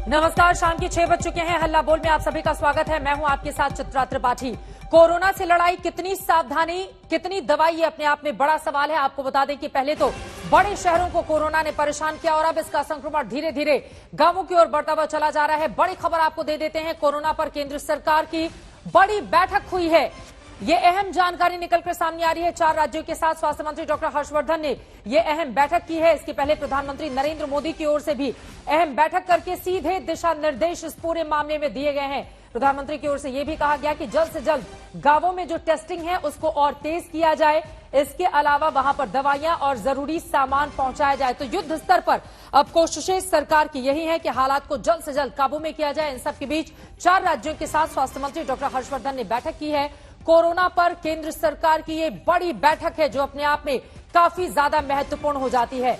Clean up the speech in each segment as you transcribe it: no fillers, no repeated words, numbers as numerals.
नमस्कार, शाम के 6 बज चुके हैं। हल्ला बोल में आप सभी का स्वागत है। मैं हूं आपके साथ चित्रा त्रिपाठी। कोरोना से लड़ाई, कितनी सावधानी, कितनी दवाई, ये अपने आप में बड़ा सवाल है। आपको बता दें कि पहले तो बड़े शहरों को कोरोना ने परेशान किया और अब इसका संक्रमण धीरे धीरे गांवों की ओर बढ़ता हुआ चला जा रहा है। बड़ी खबर आपको दे देते हैं, कोरोना पर केंद्र सरकार की बड़ी बैठक हुई है। ये अहम जानकारी निकलकर सामने आ रही है। 4 राज्यों के साथ स्वास्थ्य मंत्री डॉक्टर हर्षवर्धन ने ये अहम बैठक की है। इसके पहले प्रधानमंत्री नरेंद्र मोदी की ओर से भी अहम बैठक करके सीधे दिशा निर्देश इस पूरे मामले में दिए गए हैं। प्रधानमंत्री की ओर से यह भी कहा गया कि जल्द से जल्द गांवों में जो टेस्टिंग है उसको और तेज किया जाए। इसके अलावा वहां पर दवाइयां और जरूरी सामान पहुंचाया जाए। तो युद्ध स्तर पर अब कोशिशें सरकार की यही है कि हालात को जल्द से जल्द काबू में किया जाए। इन सब के बीच 4 राज्यों के साथ स्वास्थ्य मंत्री डॉक्टर हर्षवर्धन ने बैठक की है। कोरोना पर केंद्र सरकार की ये बड़ी बैठक है जो अपने आप में काफी ज्यादा महत्वपूर्ण हो जाती है।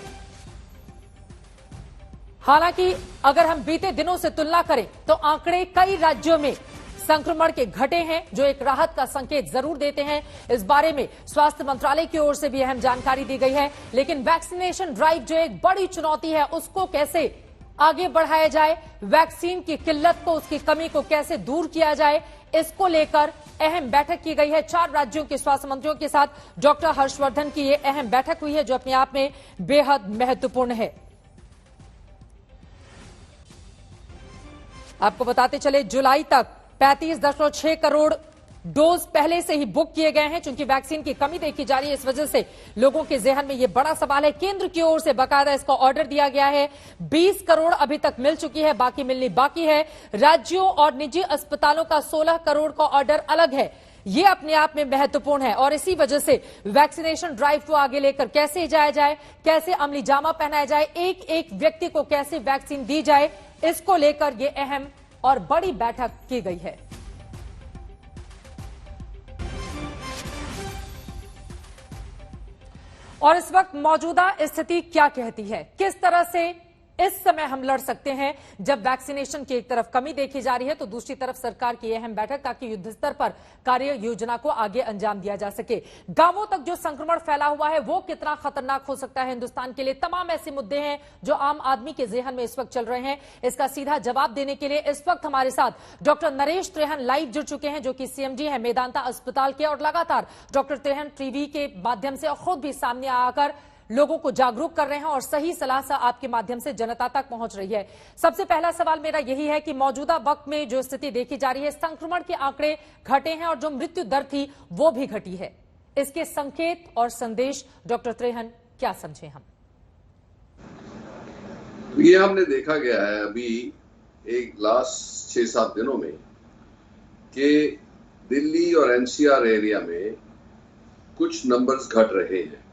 हालांकि अगर हम बीते दिनों से तुलना करें तो आंकड़े कई राज्यों में संक्रमण के घटे हैं, जो एक राहत का संकेत जरूर देते हैं। इस बारे में स्वास्थ्य मंत्रालय की ओर से भी अहम जानकारी दी गई है। लेकिन वैक्सीनेशन ड्राइव जो एक बड़ी चुनौती है, उसको कैसे आगे बढ़ाया जाए, वैक्सीन की किल्लत को, उसकी कमी को कैसे दूर किया जाए, इसको लेकर अहम बैठक की गई है। 4 राज्यों के स्वास्थ्य मंत्रियों के साथ डॉक्टर हर्षवर्धन की यह अहम बैठक हुई है जो अपने आप में बेहद महत्वपूर्ण है। आपको बताते चले, जुलाई तक 35.6 करोड़ डोज पहले से ही बुक किए गए हैं। चूंकि वैक्सीन की कमी देखी जा रही है, इस वजह से लोगों के जहन में यह बड़ा सवाल है। केंद्र की ओर से बाकायदा इसका ऑर्डर दिया गया है। 20 करोड़ अभी तक मिल चुकी है, बाकी मिलनी बाकी है। राज्यों और निजी अस्पतालों का 16 करोड़ का ऑर्डर अलग है। ये अपने आप में महत्वपूर्ण है और इसी वजह से वैक्सीनेशन ड्राइव को आगे लेकर कैसे जाया जाए, कैसे अमली जामा पहनाया जाए, एक एक व्यक्ति को कैसे वैक्सीन दी जाए, इसको लेकर यह अहम और बड़ी बैठक की गई है। और इस वक्त मौजूदा स्थिति क्या कहती है, किस तरह से इस समय हम लड़ सकते हैं जब वैक्सीनेशन की एक तरफ कमी देखी जा रही है तो दूसरी तरफ सरकार की अहम बैठक ताकि युद्ध स्तर पर कार्य योजना को आगे अंजाम दिया जा सके। गांवों तक जो संक्रमण फैला हुआ है वो कितना खतरनाक हो सकता है हिंदुस्तान के लिए, तमाम ऐसे मुद्दे हैं जो आम आदमी के जेहन में इस वक्त चल रहे हैं। इसका सीधा जवाब देने के लिए इस वक्त हमारे साथ डॉक्टर नरेश त्रेहन लाइव जुड़ चुके हैं, जो कि सीएमडी है मेदांता अस्पताल के, और लगातार डॉक्टर त्रेहन टीवी के माध्यम से और खुद भी सामने आकर लोगों को जागरूक कर रहे हैं और सही सलाह आपके माध्यम से जनता तक पहुंच रही है। सबसे पहला सवाल मेरा यही है कि मौजूदा वक्त में जो स्थिति देखी जा रही है, संक्रमण के आंकड़े घटे हैं और जो मृत्यु दर थी वो भी घटी है। इसके संकेत और संदेश डॉक्टर त्रेहन क्या समझे हम? ये हमने देखा गया है अभी एक लास्ट 6-7 दिनों में कि दिल्ली और एनसीआर एरिया में कुछ नंबर्स घट रहे हैं।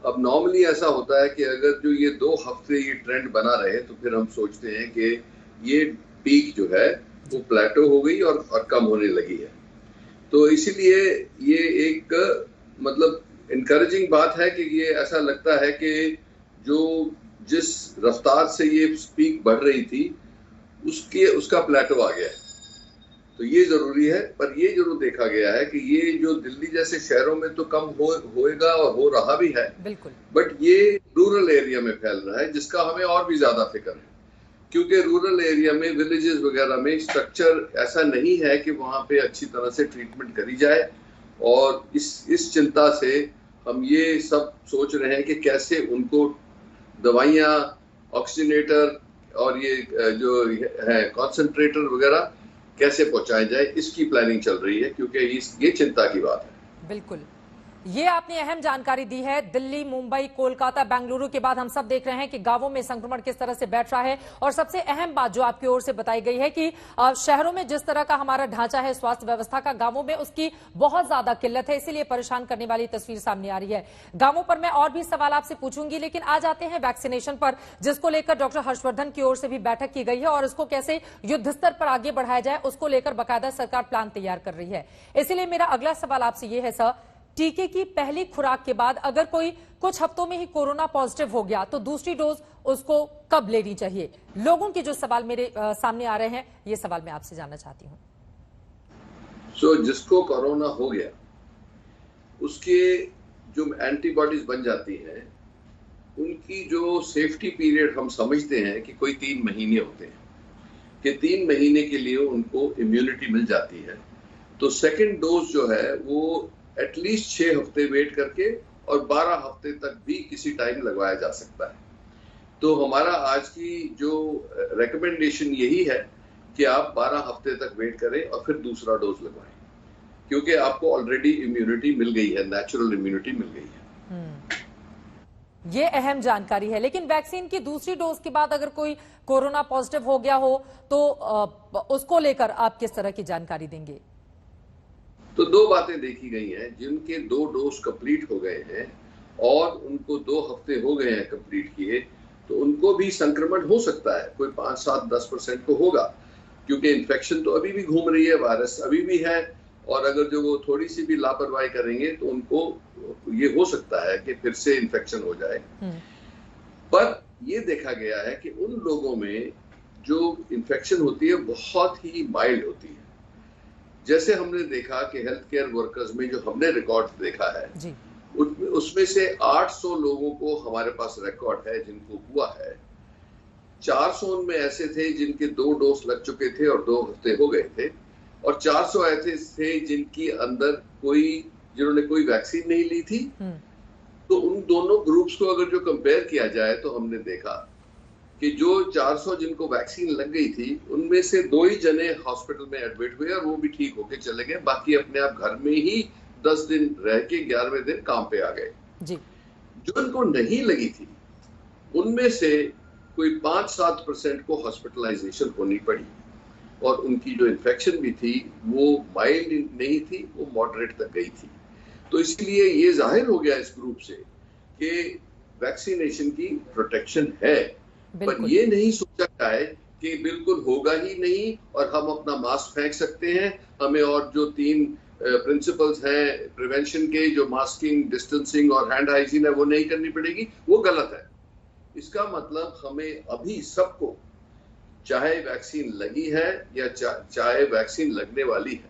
अब नॉर्मली ऐसा होता है कि अगर जो ये 2 हफ्ते ये ट्रेंड बना रहे तो फिर हम सोचते हैं कि ये पीक जो है वो प्लेटो हो गई और कम होने लगी है। तो इसीलिए ये एक मतलब इनकरेजिंग बात है कि ये ऐसा लगता है कि जो जिस रफ्तार से ये पीक बढ़ रही थी उसका प्लेटो आ गया है। तो ये जरूरी है, पर ये जरूर देखा गया है कि ये जो दिल्ली जैसे शहरों में तो कम होएगा और हो रहा भी है, बिल्कुल, बट ये रूरल एरिया में फैल रहा है जिसका हमें और भी ज्यादा फिक्र है। क्योंकि रूरल एरिया में, विलेजेस वगैरह में स्ट्रक्चर ऐसा नहीं है कि वहां पे अच्छी तरह से ट्रीटमेंट करी जाए। और इस चिंता से हम ये सब सोच रहे हैं कि कैसे उनको दवाइयाँ, ऑक्सीजनेटर और ये जो है कॉन्सेंट्रेटर वगैरह कैसे पहुंचाया जाए, इसकी प्लानिंग चल रही है, क्योंकि ये चिंता की बात है। बिल्कुल, ये आपने अहम जानकारी दी है। दिल्ली, मुंबई, कोलकाता, बेंगलुरु के बाद हम सब देख रहे हैं कि गांवों में संक्रमण किस तरह से बैठ रहा है। और सबसे अहम बात जो आपकी ओर से बताई गई है कि शहरों में जिस तरह का हमारा ढांचा है स्वास्थ्य व्यवस्था का, गांवों में उसकी बहुत ज्यादा किल्लत है, इसीलिए परेशान करने वाली तस्वीर सामने आ रही है। गांवों पर मैं और भी सवाल आपसे पूछूंगी, लेकिन आज आते हैं वैक्सीनेशन पर, जिसको लेकर डॉक्टर हर्षवर्धन की ओर से भी बैठक की गई है और इसको कैसे युद्ध स्तर पर आगे बढ़ाया जाए उसको लेकर बाकायदा सरकार प्लान तैयार कर रही है। इसीलिए मेरा अगला सवाल आपसे यह है सर, टीके की पहली खुराक के बाद अगर कोई कुछ हफ्तों में ही कोरोना पॉजिटिव हो गया तो दूसरी डोज उसको कब लेनी चाहिए? लोगों के जो सवाल मेरे सामने आ रहे हैं, ये सवाल मैं आपसे जानना चाहती हूं। जिसको कोरोना हो गया उसके जो एंटीबॉडीज बन जाती हैं उनकी जो सेफ्टी पीरियड हम समझते हैं कि कोई 3 महीने होते हैं। कि 3 महीने के लिए उनको इम्यूनिटी मिल जाती है, तो सेकंड डोज जो है वो एटलीस्ट 6 हफ्ते वेट करके और 12 हफ्ते तक भी किसी टाइम लगवाया जा सकता है। तो हमारा आज की जो रिकमेंडेशन यही है कि आप 12 हफ्ते तक वेट करें और फिर दूसरा डोज लगवाएं, क्योंकि आपको ऑलरेडी इम्यूनिटी मिल गई है, नेचुरल इम्यूनिटी मिल गई है। ये अहम जानकारी है। लेकिन वैक्सीन की दूसरी डोज के बाद अगर कोई कोरोना पॉजिटिव हो गया हो तो उसको लेकर आप किस तरह की जानकारी देंगे? तो 2 बातें देखी गई हैं। जिनके 2 डोज कंप्लीट हो गए हैं और उनको 2 हफ्ते हो गए हैं कंप्लीट किए, तो उनको भी संक्रमण हो सकता है, कोई 5, 7, 10% को होगा, क्योंकि इन्फेक्शन तो अभी भी घूम रही है, वायरस अभी भी है, और अगर जो वो थोड़ी सी भी लापरवाही करेंगे तो उनको ये हो सकता है कि फिर से इन्फेक्शन हो जाए। पर ये देखा गया है कि उन लोगों में जो इन्फेक्शन होती है बहुत ही माइल्ड होती है। जैसे हमने देखा कि हेल्थ केयर वर्कर्स में जो हमने रिकॉर्ड देखा है जी। उसमें से 800 लोगों को हमारे पास रिकॉर्ड है जिनको हुआ है। 400 में ऐसे थे जिनके 2 डोज लग चुके थे और 2 हफ्ते हो गए थे, और 400 ऐसे थे जिन्होंने कोई वैक्सीन नहीं ली थी। तो उन दोनों ग्रुप्स को अगर जो कंपेयर किया जाए तो हमने देखा कि जो 400 जिनको वैक्सीन लग गई थी उनमें से 2 ही जने हॉस्पिटल में एडमिट हुए और वो भी ठीक होके चले गए, बाकी अपने आप घर में ही 10 दिन रह के 11वें दिन काम पे आ गए जी। जो इनको नहीं लगी थी उनमें से कोई 5-7% को हॉस्पिटलाइजेशन होनी पड़ी, और उनकी जो इन्फेक्शन भी थी वो माइल्ड नहीं थी, वो मॉडरेट तक गई थी। तो इसलिए ये जाहिर हो गया इस ग्रुप से कि वैक्सीनेशन की प्रोटेक्शन है, पर ये नहीं सोचा जाए कि बिल्कुल होगा ही नहीं और हम अपना मास्क फेंक सकते हैं, हमें और जो 3 प्रिंसिपल्स हैं प्रिवेंशन के, जो मास्किंग, डिस्टेंसिंग और हैंड हाइजीन है, वो नहीं करनी पड़ेगी, वो गलत है। इसका मतलब हमें अभी सबको, चाहे वैक्सीन लगी है या चाहे वैक्सीन लगने वाली है,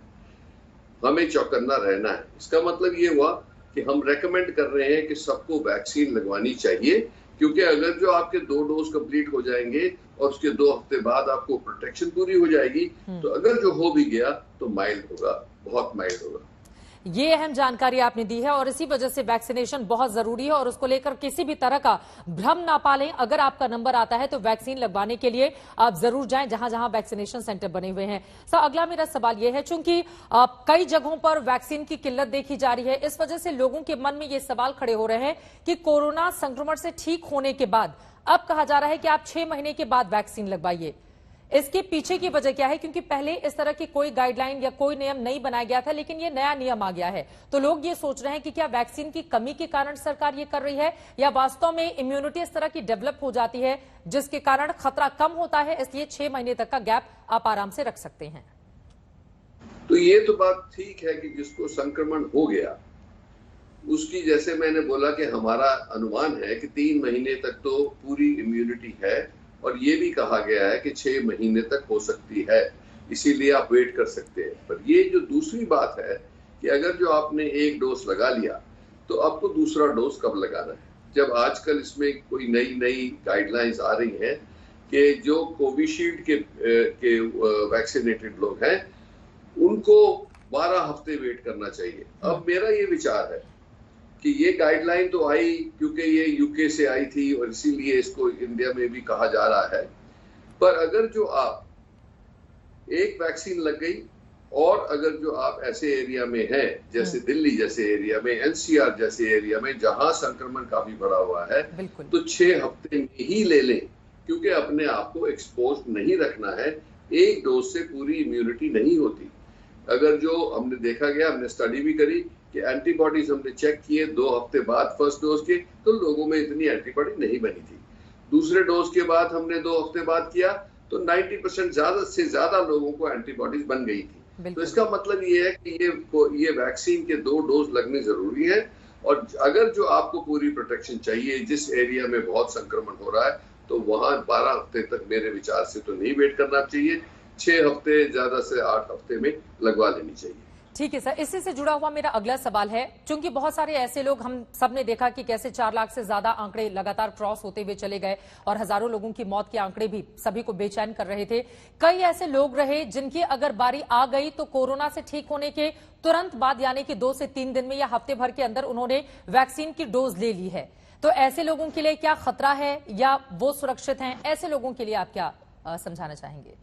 हमें चौकन्ना रहना है। इसका मतलब ये हुआ कि हम रेकमेंड कर रहे हैं कि सबको वैक्सीन लगवानी चाहिए, क्योंकि अगर जो आपके 2 डोज कंप्लीट हो जाएंगे और उसके 2 हफ्ते बाद आपको प्रोटेक्शन पूरी हो जाएगी, तो अगर जो हो भी गया तो माइल्ड होगा, बहुत माइल्ड होगा। ये अहम जानकारी आपने दी है और इसी वजह से वैक्सीनेशन बहुत जरूरी है और उसको लेकर किसी भी तरह का भ्रम ना पालें। अगर आपका नंबर आता है तो वैक्सीन लगवाने के लिए आप जरूर जाएं जहां जहां वैक्सीनेशन सेंटर बने हुए हैं। सर, अगला मेरा सवाल यह है, चूंकि कई जगहों पर वैक्सीन की किल्लत देखी जा रही है, इस वजह से लोगों के मन में ये सवाल खड़े हो रहे हैं कि कोरोना संक्रमण से ठीक होने के बाद अब कहा जा रहा है कि आप 6 महीने के बाद वैक्सीन लगवाइए। इसके पीछे की वजह क्या है? क्योंकि पहले इस तरह की कोई गाइडलाइन या कोई नियम नहीं बनाया गया था, लेकिन ये नया नियम आ गया है, तो लोग ये सोच रहे हैं कि क्या वैक्सीन की कमी के कारण सरकार ये कर रही है, या वास्तव में इम्यूनिटी इस तरह की डेवलप हो जाती है जिसके कारण खतरा कम होता है, इसलिए 6 महीने तक का गैप आप आराम से रख सकते हैं। तो ये तो बात ठीक है कि जिसको संक्रमण हो गया उसकी, जैसे मैंने बोला कि हमारा अनुमान है कि 3 महीने तक तो पूरी इम्यूनिटी है, और ये भी कहा गया है कि 6 महीने तक हो सकती है, इसीलिए आप वेट कर सकते हैं। पर ये जो दूसरी बात है कि अगर जो आपने 1 डोज लगा लिया तो आपको दूसरा डोज कब लगाना है, जब आजकल इसमें कोई नई गाइडलाइंस आ रही हैं कि जो कोविशील्ड के वैक्सीनेटेड लोग हैं उनको 12 हफ्ते वेट करना चाहिए। अब मेरा ये विचार है कि ये गाइडलाइन तो आई क्योंकि ये यूके से आई थी और इसीलिए इसको इंडिया में भी कहा जा रहा है, पर अगर जो आप एक वैक्सीन लग गई और अगर जो आप ऐसे एरिया में हैं जैसे दिल्ली जैसे एरिया में, एनसीआर जैसे एरिया में जहां संक्रमण काफी बढ़ा हुआ है, तो 6 हफ्ते में ही ले लें, क्योंकि अपने आप को एक्सपोज नहीं रखना है। 1 डोज से पूरी इम्यूनिटी नहीं होती। अगर जो हमने देखा गया, हमने स्टडी भी करी कि एंटीबॉडीज हमने चेक किए 2 हफ्ते बाद फर्स्ट डोज के, तो लोगों में इतनी एंटीबॉडी नहीं बनी थी। दूसरे डोज के बाद हमने 2 हफ्ते बाद किया तो 90% ज्यादा से ज्यादा लोगों को एंटीबॉडीज बन गई थी। तो इसका मतलब ये है कि ये वैक्सीन के 2 डोज लगने जरूरी है, और अगर जो आपको पूरी प्रोटेक्शन चाहिए, जिस एरिया में बहुत संक्रमण हो रहा है, तो वहां 12 हफ्ते तक मेरे विचार से तो नहीं वेट करना चाहिए, 6 हफ्ते ज्यादा से 8 हफ्ते में लगवा लेनी चाहिए। ठीक है सर, इसी से जुड़ा हुआ मेरा अगला सवाल है, क्योंकि बहुत सारे ऐसे लोग, हम सब ने देखा कि कैसे 4 लाख से ज्यादा आंकड़े लगातार क्रॉस होते हुए चले गए और हजारों लोगों की मौत के आंकड़े भी सभी को बेचैन कर रहे थे। कई ऐसे लोग रहे जिनकी अगर बारी आ गई तो कोरोना से ठीक होने के तुरंत बाद, यानी कि 2 से 3 दिन में या हफ्ते भर के अंदर उन्होंने वैक्सीन की डोज ले ली है। तो ऐसे लोगों के लिए क्या खतरा है या वो सुरक्षित हैं? ऐसे लोगों के लिए आप क्या समझाना चाहेंगे?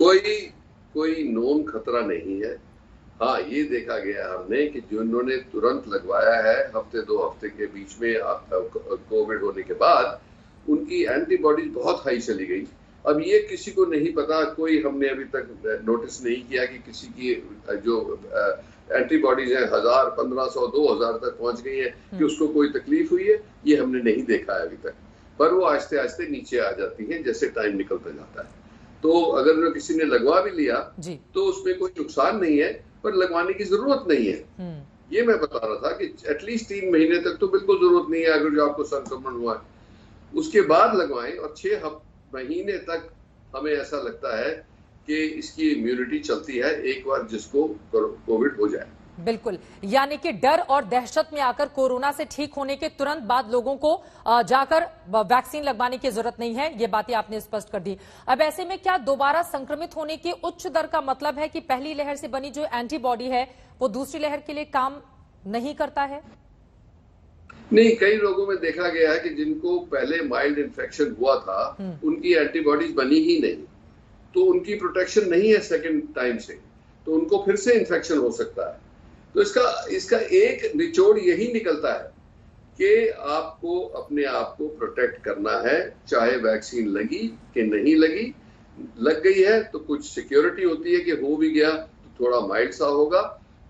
कोई नोन खतरा नहीं है। हाँ, ये देखा गया हमने कि जिन्होंने तुरंत लगवाया है हफ्ते 2 हफ्ते के बीच में कोविड होने के बाद, उनकी एंटीबॉडीज बहुत हाई चली गई। अब ये किसी को नहीं पता, कोई हमने अभी तक नोटिस नहीं किया कि किसी की जो एंटीबॉडीज है 1000, 1500, 2000 तक पहुंच गई है कि उसको कोई तकलीफ हुई है। ये हमने नहीं देखा है अभी तक, पर वो आहिस्ते आहिस्ते नीचे आ जाती है जैसे टाइम निकलता जाता है। तो अगर किसी ने लगवा भी लिया तो उसमें कोई नुकसान नहीं है, पर लगवाने की जरूरत नहीं है। ये मैं बता रहा था कि एटलीस्ट 3 महीने तक तो बिल्कुल जरूरत नहीं है। अगर जो आपको संक्रमण हुआ है उसके बाद लगवाएं, और 6 महीने तक हमें ऐसा लगता है कि इसकी इम्यूनिटी चलती है एक बार जिसको कोविड हो जाए। बिल्कुल, यानी कि डर और दहशत में आकर कोरोना से ठीक होने के तुरंत बाद लोगों को जाकर वैक्सीन लगवाने की जरूरत नहीं है, ये बातें आपने स्पष्ट कर दी। अब ऐसे में क्या दोबारा संक्रमित होने की उच्च दर का मतलब है कि पहली लहर से बनी जो एंटीबॉडी है वो दूसरी लहर के लिए काम नहीं करता है? नहीं, कई लोगों में देखा गया है कि जिनको पहले माइल्ड इन्फेक्शन हुआ था उनकी एंटीबॉडीज बनी ही नहीं, तो उनकी प्रोटेक्शन नहीं है सेकेंड टाइम से, तो उनको फिर से इन्फेक्शन हो सकता है। तो इसका एक निचोड़ यही निकलता है कि आपको अपने आप को प्रोटेक्ट करना है, चाहे वैक्सीन लगी कि नहीं लगी। लग गई है तो कुछ सिक्योरिटी होती है कि हो भी गया तो थोड़ा माइल्ड सा होगा,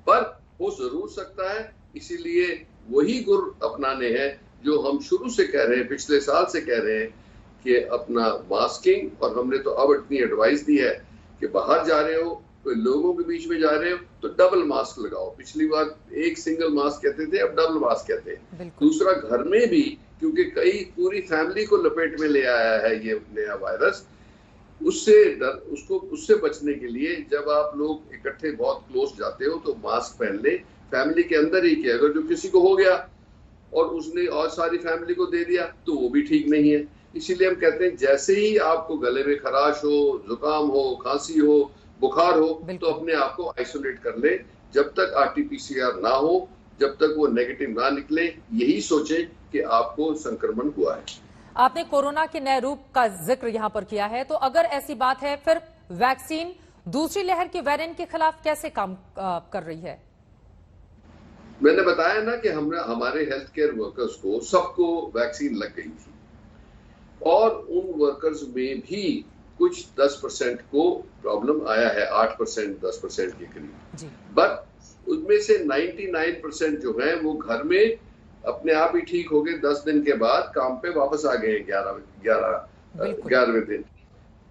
पर हो जरूर सकता है। इसीलिए वही गुर अपनाने हैं जो हम शुरू से कह रहे हैं, पिछले साल से कह रहे हैं कि अपना मास्किंग, और हमने तो अब इतनी एडवाइस दी है कि बाहर जा रहे हो, कोई लोगों के बीच में जा रहे हो तो डबल मास्क लगाओ। पिछली बार एक सिंगल मास्क कहते थे, अब डबल मास्क कहते हैं। दूसरा, घर में भी, क्योंकि कई पूरी फैमिली को लपेट में ले आया है ये नया वायरस, उससे बचने के लिए जब आप लोग इकट्ठे बहुत क्लोज जाते हो तो मास्क पहन ले, फैमिली के अंदर ही। अगर जो किसी को हो गया और उसने और सारी फैमिली को दे दिया तो वो भी ठीक नहीं है। इसीलिए हम कहते हैं जैसे ही आपको गले में खराश हो, जुकाम हो, खांसी हो, बुखार हो, तो अपने आप को आइसोलेट कर ले। जब तक RT-PCR ना हो, जब तक वो नेगेटिव ना निकले, यही सोचे कि आपको संक्रमण हुआ है। आपने कोरोना के नए रूप का जिक्र यहां पर किया है, तो अगर ऐसी बात है, फिर वैक्सीन दूसरी लहर के वेरिएंट के खिलाफ कैसे काम कर रही है? मैंने बताया ना कि हमारे हेल्थ केयर वर्कर्स को सबको वैक्सीन लग गई थी, और उन वर्कर्स में भी कुछ 10% को प्रॉब्लम आया है, 8%, 10% के करीब। बट उसमें से 99% जो है वो घर में अपने आप ही ठीक हो गए। 10 दिन के बाद काम पे वापस आ गए 11वें दिन।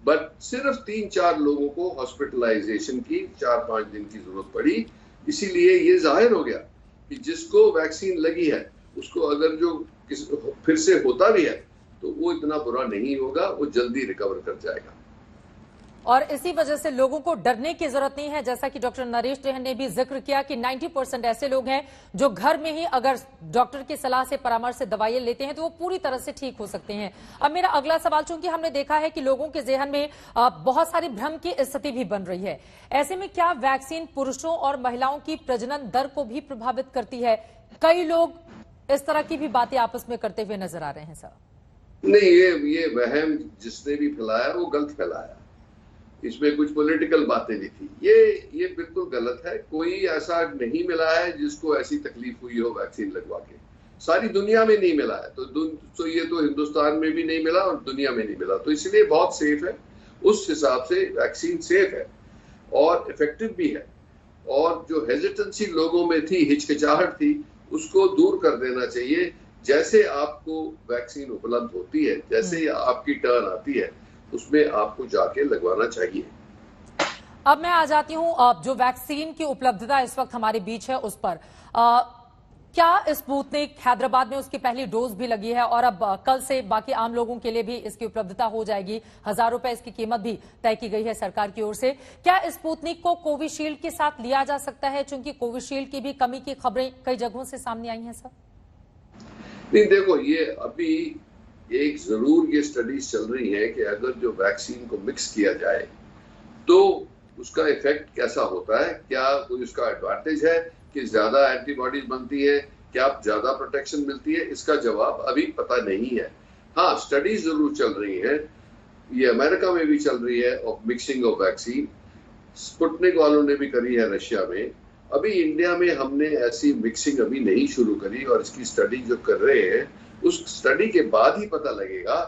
बट सिर्फ 3-4 लोगों को हॉस्पिटलाइजेशन की 4-5 दिन की जरूरत पड़ी। इसीलिए ये जाहिर हो गया कि जिसको वैक्सीन लगी है उसको अगर जो फिर से होता भी है तो वो इतना बुरा नहीं होगा, वो जल्दी रिकवर कर जाएगा। और इसी वजह से लोगों को डरने की जरूरत नहीं है, जैसा कि डॉक्टर नरेश त्रेहन ने भी जिक्र किया कि 90% ऐसे लोग हैं जो घर में ही अगर डॉक्टर की सलाह से, परामर्श से दवाइयां लेते हैं तो वो पूरी तरह से ठीक हो सकते हैं। अब मेरा अगला सवाल, चूंकि हमने देखा है कि लोगों के जेहन में बहुत सारी भ्रम की स्थिति भी बन रही है, ऐसे में क्या वैक्सीन पुरुषों और महिलाओं की प्रजनन दर को भी प्रभावित करती है? कई लोग इस तरह की भी बातें आपस में करते हुए नजर आ रहे हैं। सर नहीं, ये वहम जिसने भी फैलाया वो गलत फैलाया। इसमें कुछ पॉलिटिकल बातें भी थी। ये बिल्कुल गलत है। कोई ऐसा नहीं मिला है जिसको ऐसी तकलीफ हुई हो वैक्सीन लगवा के। सारी दुनिया में नहीं मिला है, तो ये तो हिंदुस्तान में भी नहीं मिला और दुनिया में नहीं मिला, तो इसलिए बहुत सेफ है। उस हिसाब से वैक्सीन सेफ है और इफेक्टिव भी है। और जो हेजिटेंसी लोगों में थी, हिचकिचाहट थी, उसको दूर कर देना चाहिए। जैसे आपको वैक्सीन उपलब्ध होती है, जैसे आपकी टर्न आती है, उसमें आपको जाके लगवाना चाहिए। अब मैं आ जाती हूं जो वैक्सीन की उपलब्धता इस वक्त हमारे बीच है उस पर। क्या स्पुतनिक हैदराबाद में उसकी पहली डोज भी लगी है और अब कल से बाकी आम लोगों के लिए भी इसकी उपलब्धता हो जाएगी। 1000 रुपए इसकी कीमत भी तय की गई है सरकार की ओर से। क्या स्पुतनिक को कोविशील्ड के साथ लिया जा सकता है, चूंकि कोविशील्ड की भी कमी की खबरें कई जगहों से सामने आई हैं सर? नहीं, देखो, ये अभी एक जरूर ये स्टडीज चल रही है कि अगर जो वैक्सीन को मिक्स किया जाए तो उसका इफेक्ट कैसा होता है, क्या कोई उसका एडवांटेज है कि ज्यादा एंटीबॉडीज बनती है, क्या ज्यादा प्रोटेक्शन मिलती है, इसका जवाब अभी पता नहीं है। हाँ, स्टडीज जरूर चल रही है, ये अमेरिका में भी चल रही है of mixing of vaccine, Sputnik वालों ने भी करी है रशिया में। अभी इंडिया में हमने ऐसी मिक्सिंग अभी नहीं शुरू करी और इसकी स्टडी जो कर रहे हैं उस स्टडी के बाद ही पता लगेगा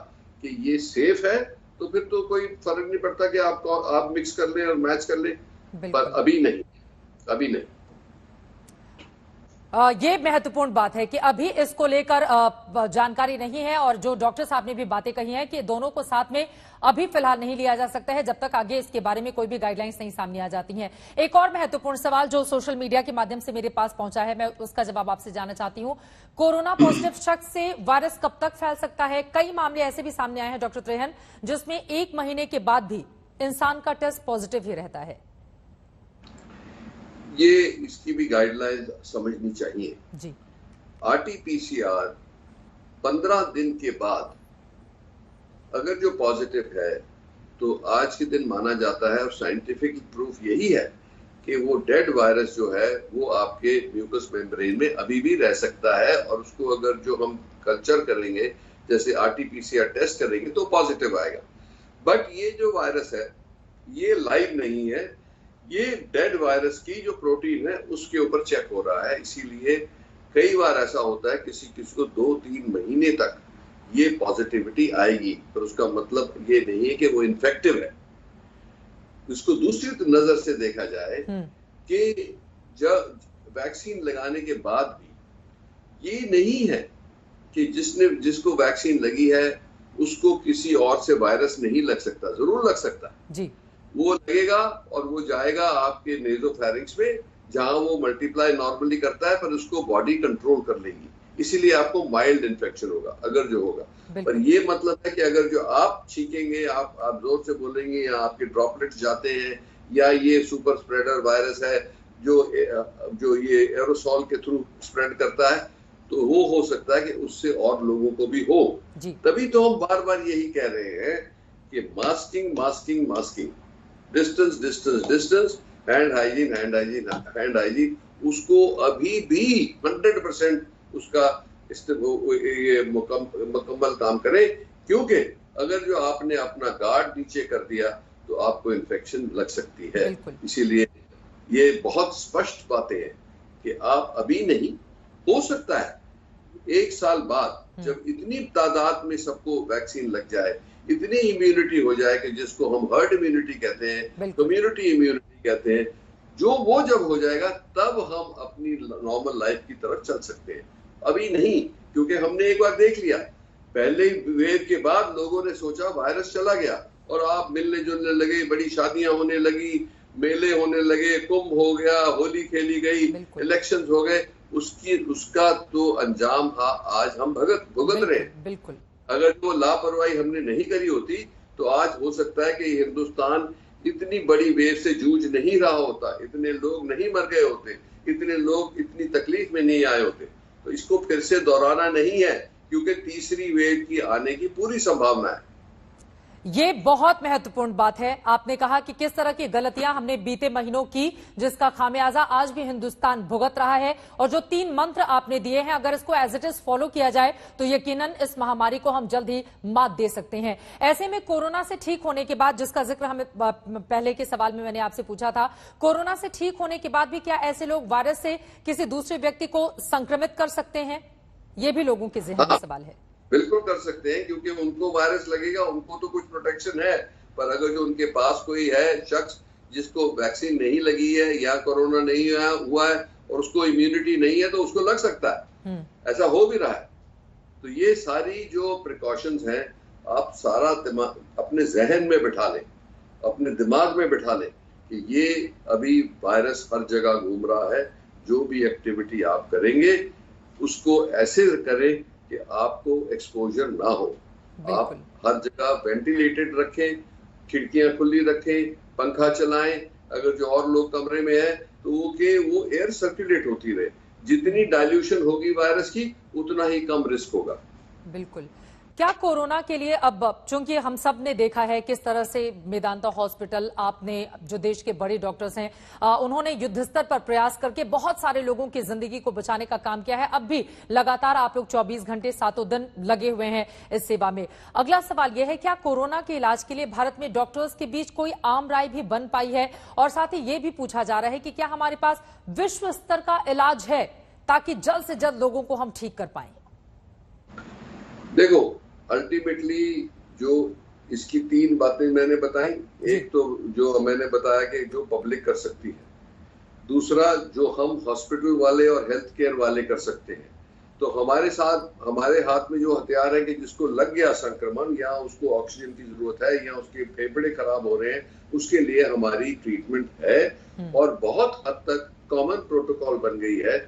कि ये सेफ है, तो फिर तो कोई फर्क नहीं पड़ता कि आप मिक्स कर लें और मैच कर लें, पर अभी नहीं। ये महत्वपूर्ण बात है कि अभी इसको लेकर जानकारी नहीं है और जो डॉक्टर साहब ने भी बातें कही हैं कि दोनों को साथ में अभी फिलहाल नहीं लिया जा सकता है जब तक आगे इसके बारे में कोई भी गाइडलाइंस नहीं सामने आ जाती हैं। एक और महत्वपूर्ण सवाल जो सोशल मीडिया के माध्यम से मेरे पास पहुंचा है, मैं उसका जवाब आपसे जानना चाहती हूं। कोरोना पॉजिटिव शख्स से वायरस कब तक फैल सकता है? कई मामले ऐसे भी सामने आए हैं डॉक्टर त्रेहन जिसमें 1 महीने के बाद भी इंसान का टेस्ट पॉजिटिव ही रहता है। ये इसकी भी गाइडलाइन समझनी चाहिए जी। आरटीपीसीआर 15 दिन के बाद अगर जो पॉजिटिव है तो आज के दिन माना जाता है, और साइंटिफिक प्रूफ यही है कि वो डेड वायरस जो है वो आपके म्यूकस मेम्ब्रेन में अभी भी रह सकता है, और उसको अगर जो हम कल्चर करेंगे जैसे आरटीपीसीआर टेस्ट करेंगे तो पॉजिटिव आएगा। बट ये जो वायरस है ये लाइव नहीं है, ये डेड वायरस की जो प्रोटीन है उसके ऊपर चेक हो रहा है। इसीलिए कई बार ऐसा होता है किसी को 2-3 महीने तक ये पॉजिटिविटी आएगी, पर उसका मतलब ये नहीं है कि वो इन्फेक्टिव है। इसको दूसरी नजर से देखा जाए कि जब वैक्सीन लगाने के बाद भी ये नहीं है कि जिसको वैक्सीन लगी है उसको किसी और से वायरस नहीं लग सकता, जरूर लग सकता है जी। वो लगेगा और वो जाएगा आपके नेजोफेरिंक्स में जहां वो मल्टीप्लाई नॉर्मली करता है, पर उसको बॉडी कंट्रोल कर लेगी, इसीलिए आपको माइल्ड इन्फेक्शन होगा अगर जो होगा। पर ये मतलब है कि अगर जो आप छींकेंगे, आप जोर से बोलेंगे या आपके ड्रॉपलेट्स जाते हैं, या ये सुपर स्प्रेडर वायरस है जो ये एरोसॉल के थ्रू स्प्रेड करता है, तो वो हो सकता है कि उससे और लोगों को भी हो। तभी तो हम बार बार यही कह रहे हैं कि मास्किंग, डिस्टेंस, हैंड हाइजीन, उसको अभी भी 100% उसका ये मुकम्मल काम करे, क्योंकि अगर जो आपने अपना गार्ड नीचे कर दिया तो आपको इन्फेक्शन लग सकती है। इसीलिए ये बहुत स्पष्ट बातें हैं कि आप अभी नहीं, हो सकता है 1 साल बाद जब इतनी तादाद में सबको वैक्सीन लग जाए, इतनी इम्यूनिटी हो जाए कि जिसको हम हर्ड इम्यूनिटी कहते हैं, कम्युनिटी इम्यूनिटी कहते हैं, वो जब हो जाएगा तब हम अपनी नॉर्मल लाइफ की तरफ चल सकते हैं। अभी नहीं, क्योंकि हमने एक बार देख लिया, पहले वेव के बाद लोगों ने सोचा वायरस चला गया और आप मिलने जुलने लगे, बड़ी शादियां होने लगी, मेले होने लगे, कुंभ हो गया, होली खेली गई, इलेक्शंस हो गए, उसका तो अंजाम आज हम भुगत रहे हैं। बिल्कुल। अगर वो लापरवाही हमने नहीं करी होती तो आज हो सकता है कि हिंदुस्तान इतनी बड़ी वेव से जूझ नहीं रहा होता, इतने लोग नहीं मर गए होते, इतने लोग इतनी तकलीफ में नहीं आए होते। तो इसको फिर से दोहराना नहीं है, क्योंकि तीसरी वेव की आने की पूरी संभावना है। ये बहुत महत्वपूर्ण बात है। आपने कहा कि किस तरह की गलतियां हमने बीते महीनों की, जिसका खामियाजा आज भी हिंदुस्तान भुगत रहा है। और जो 3 मंत्र आपने दिए हैं, अगर इसको एज इट इज फॉलो किया जाए तो यकीनन इस महामारी को हम जल्द ही मात दे सकते हैं। ऐसे में कोरोना से ठीक होने के बाद, जिसका जिक्र हमें पहले के सवाल में मैंने आपसे पूछा था, कोरोना से ठीक होने के बाद भी क्या ऐसे लोग वायरस से किसी दूसरे व्यक्ति को संक्रमित कर सकते हैं? ये भी लोगों के ज़हन में सवाल है। बिल्कुल कर सकते हैं, क्योंकि उनको वायरस लगेगा, उनको तो कुछ प्रोटेक्शन है, पर अगर जो उनके पास कोई है शख्स जिसको वैक्सीन नहीं लगी है या कोरोना नहीं हुआ है और उसको इम्यूनिटी नहीं है, तो उसको लग सकता है। ऐसा हो भी रहा है। तो ये सारी जो प्रिकॉशंस हैं, आप सारा अपने जहन में बिठा लें, अपने दिमाग में बिठा लें कि ये अभी वायरस हर जगह घूम रहा है। जो भी एक्टिविटी आप करेंगे उसको ऐसे करें कि आपको एक्सपोजर ना हो। आप हर जगह वेंटिलेटेड रखें, खिड़कियां खुली रखें, पंखा चलाएं। अगर जो और लोग कमरे में है तो वो एयर सर्कुलेट होती रहे। जितनी डाइल्यूशन होगी वायरस की उतना ही कम रिस्क होगा। बिल्कुल। क्या कोरोना के लिए अब, चूंकि हम सब ने देखा है किस तरह से मेदांता हॉस्पिटल, आपने जो देश के बड़े डॉक्टर्स हैं, उन्होंने युद्ध स्तर पर प्रयास करके बहुत सारे लोगों की जिंदगी को बचाने का काम किया है। अब भी लगातार आप लोग 24 घंटे 7 दिन लगे हुए हैं इस सेवा में। अगला सवाल यह है, क्या कोरोना के इलाज के लिए भारत में डॉक्टर्स के बीच कोई आम राय भी बन पाई है? और साथ ही ये भी पूछा जा रहा है कि क्या हमारे पास विश्व स्तर का इलाज है ताकि जल्द से जल्द लोगों को हम ठीक कर पाए? देखो, अल्टीमेटली जो इसकी 3 बातें मैंने बताई, एक तो जो मैंने बताया कि जो पब्लिक कर सकती है, दूसरा जो हम हॉस्पिटल वाले और हेल्थ केयर वाले कर सकते हैं। तो हमारे हाथ में जो हथियार है कि जिसको लग गया संक्रमण या उसको ऑक्सीजन की जरूरत है या उसके फेफड़े खराब हो रहे हैं, उसके लिए हमारी ट्रीटमेंट है और बहुत हद तक कॉमन प्रोटोकॉल बन गई है,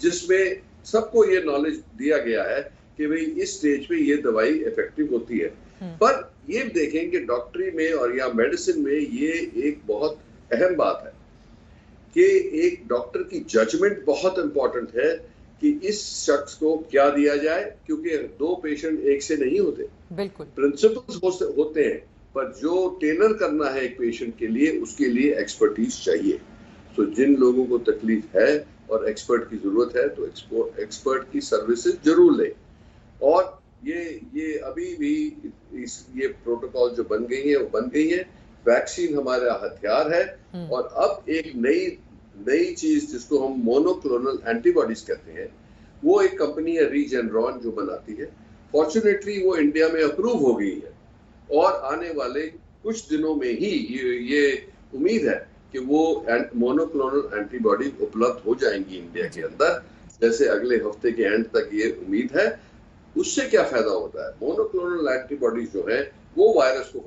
जिसमें सबको ये नॉलेज दिया गया है कि भाई इस स्टेज पे ये दवाई इफेक्टिव होती है। पर ये देखें कि डॉक्टरी में और या मेडिसिन में ये एक बहुत अहम बात है कि एक डॉक्टर की जजमेंट बहुत इंपॉर्टेंट है कि इस शख्स को क्या दिया जाए, क्योंकि 2 पेशेंट एक से नहीं होते। बिल्कुल, प्रिंसिपल्स होते हैं, पर जो टेलर करना है एक पेशेंट के लिए, उसके लिए एक्सपर्टीज चाहिए। तो जिन लोगों को तकलीफ है और एक्सपर्ट की जरूरत है तो एक्सपर्ट की सर्विसेज जरूर लें। और ये अभी भी ये प्रोटोकॉल जो बन गई है वो बन गई है। वैक्सीन हमारा हथियार है और अब एक नई चीज जिसको हम मोनोक्लोनल एंटीबॉडीज कहते हैं, वो एक कंपनी है रीजेनरॉन जो बनाती है। फॉर्चुनेटली वो इंडिया में अप्रूव हो गई है और आने वाले कुछ दिनों में ही ये उम्मीद है कि वो मोनोक्लोनल एंटीबॉडी उपलब्ध हो जाएंगी इंडिया के अंदर, जैसे अगले हफ्ते के एंड तक ये उम्मीद है। उससे क्या फायदा होता है? मोनोक्लोनल एंटीबॉडीज जो है वो वायरस को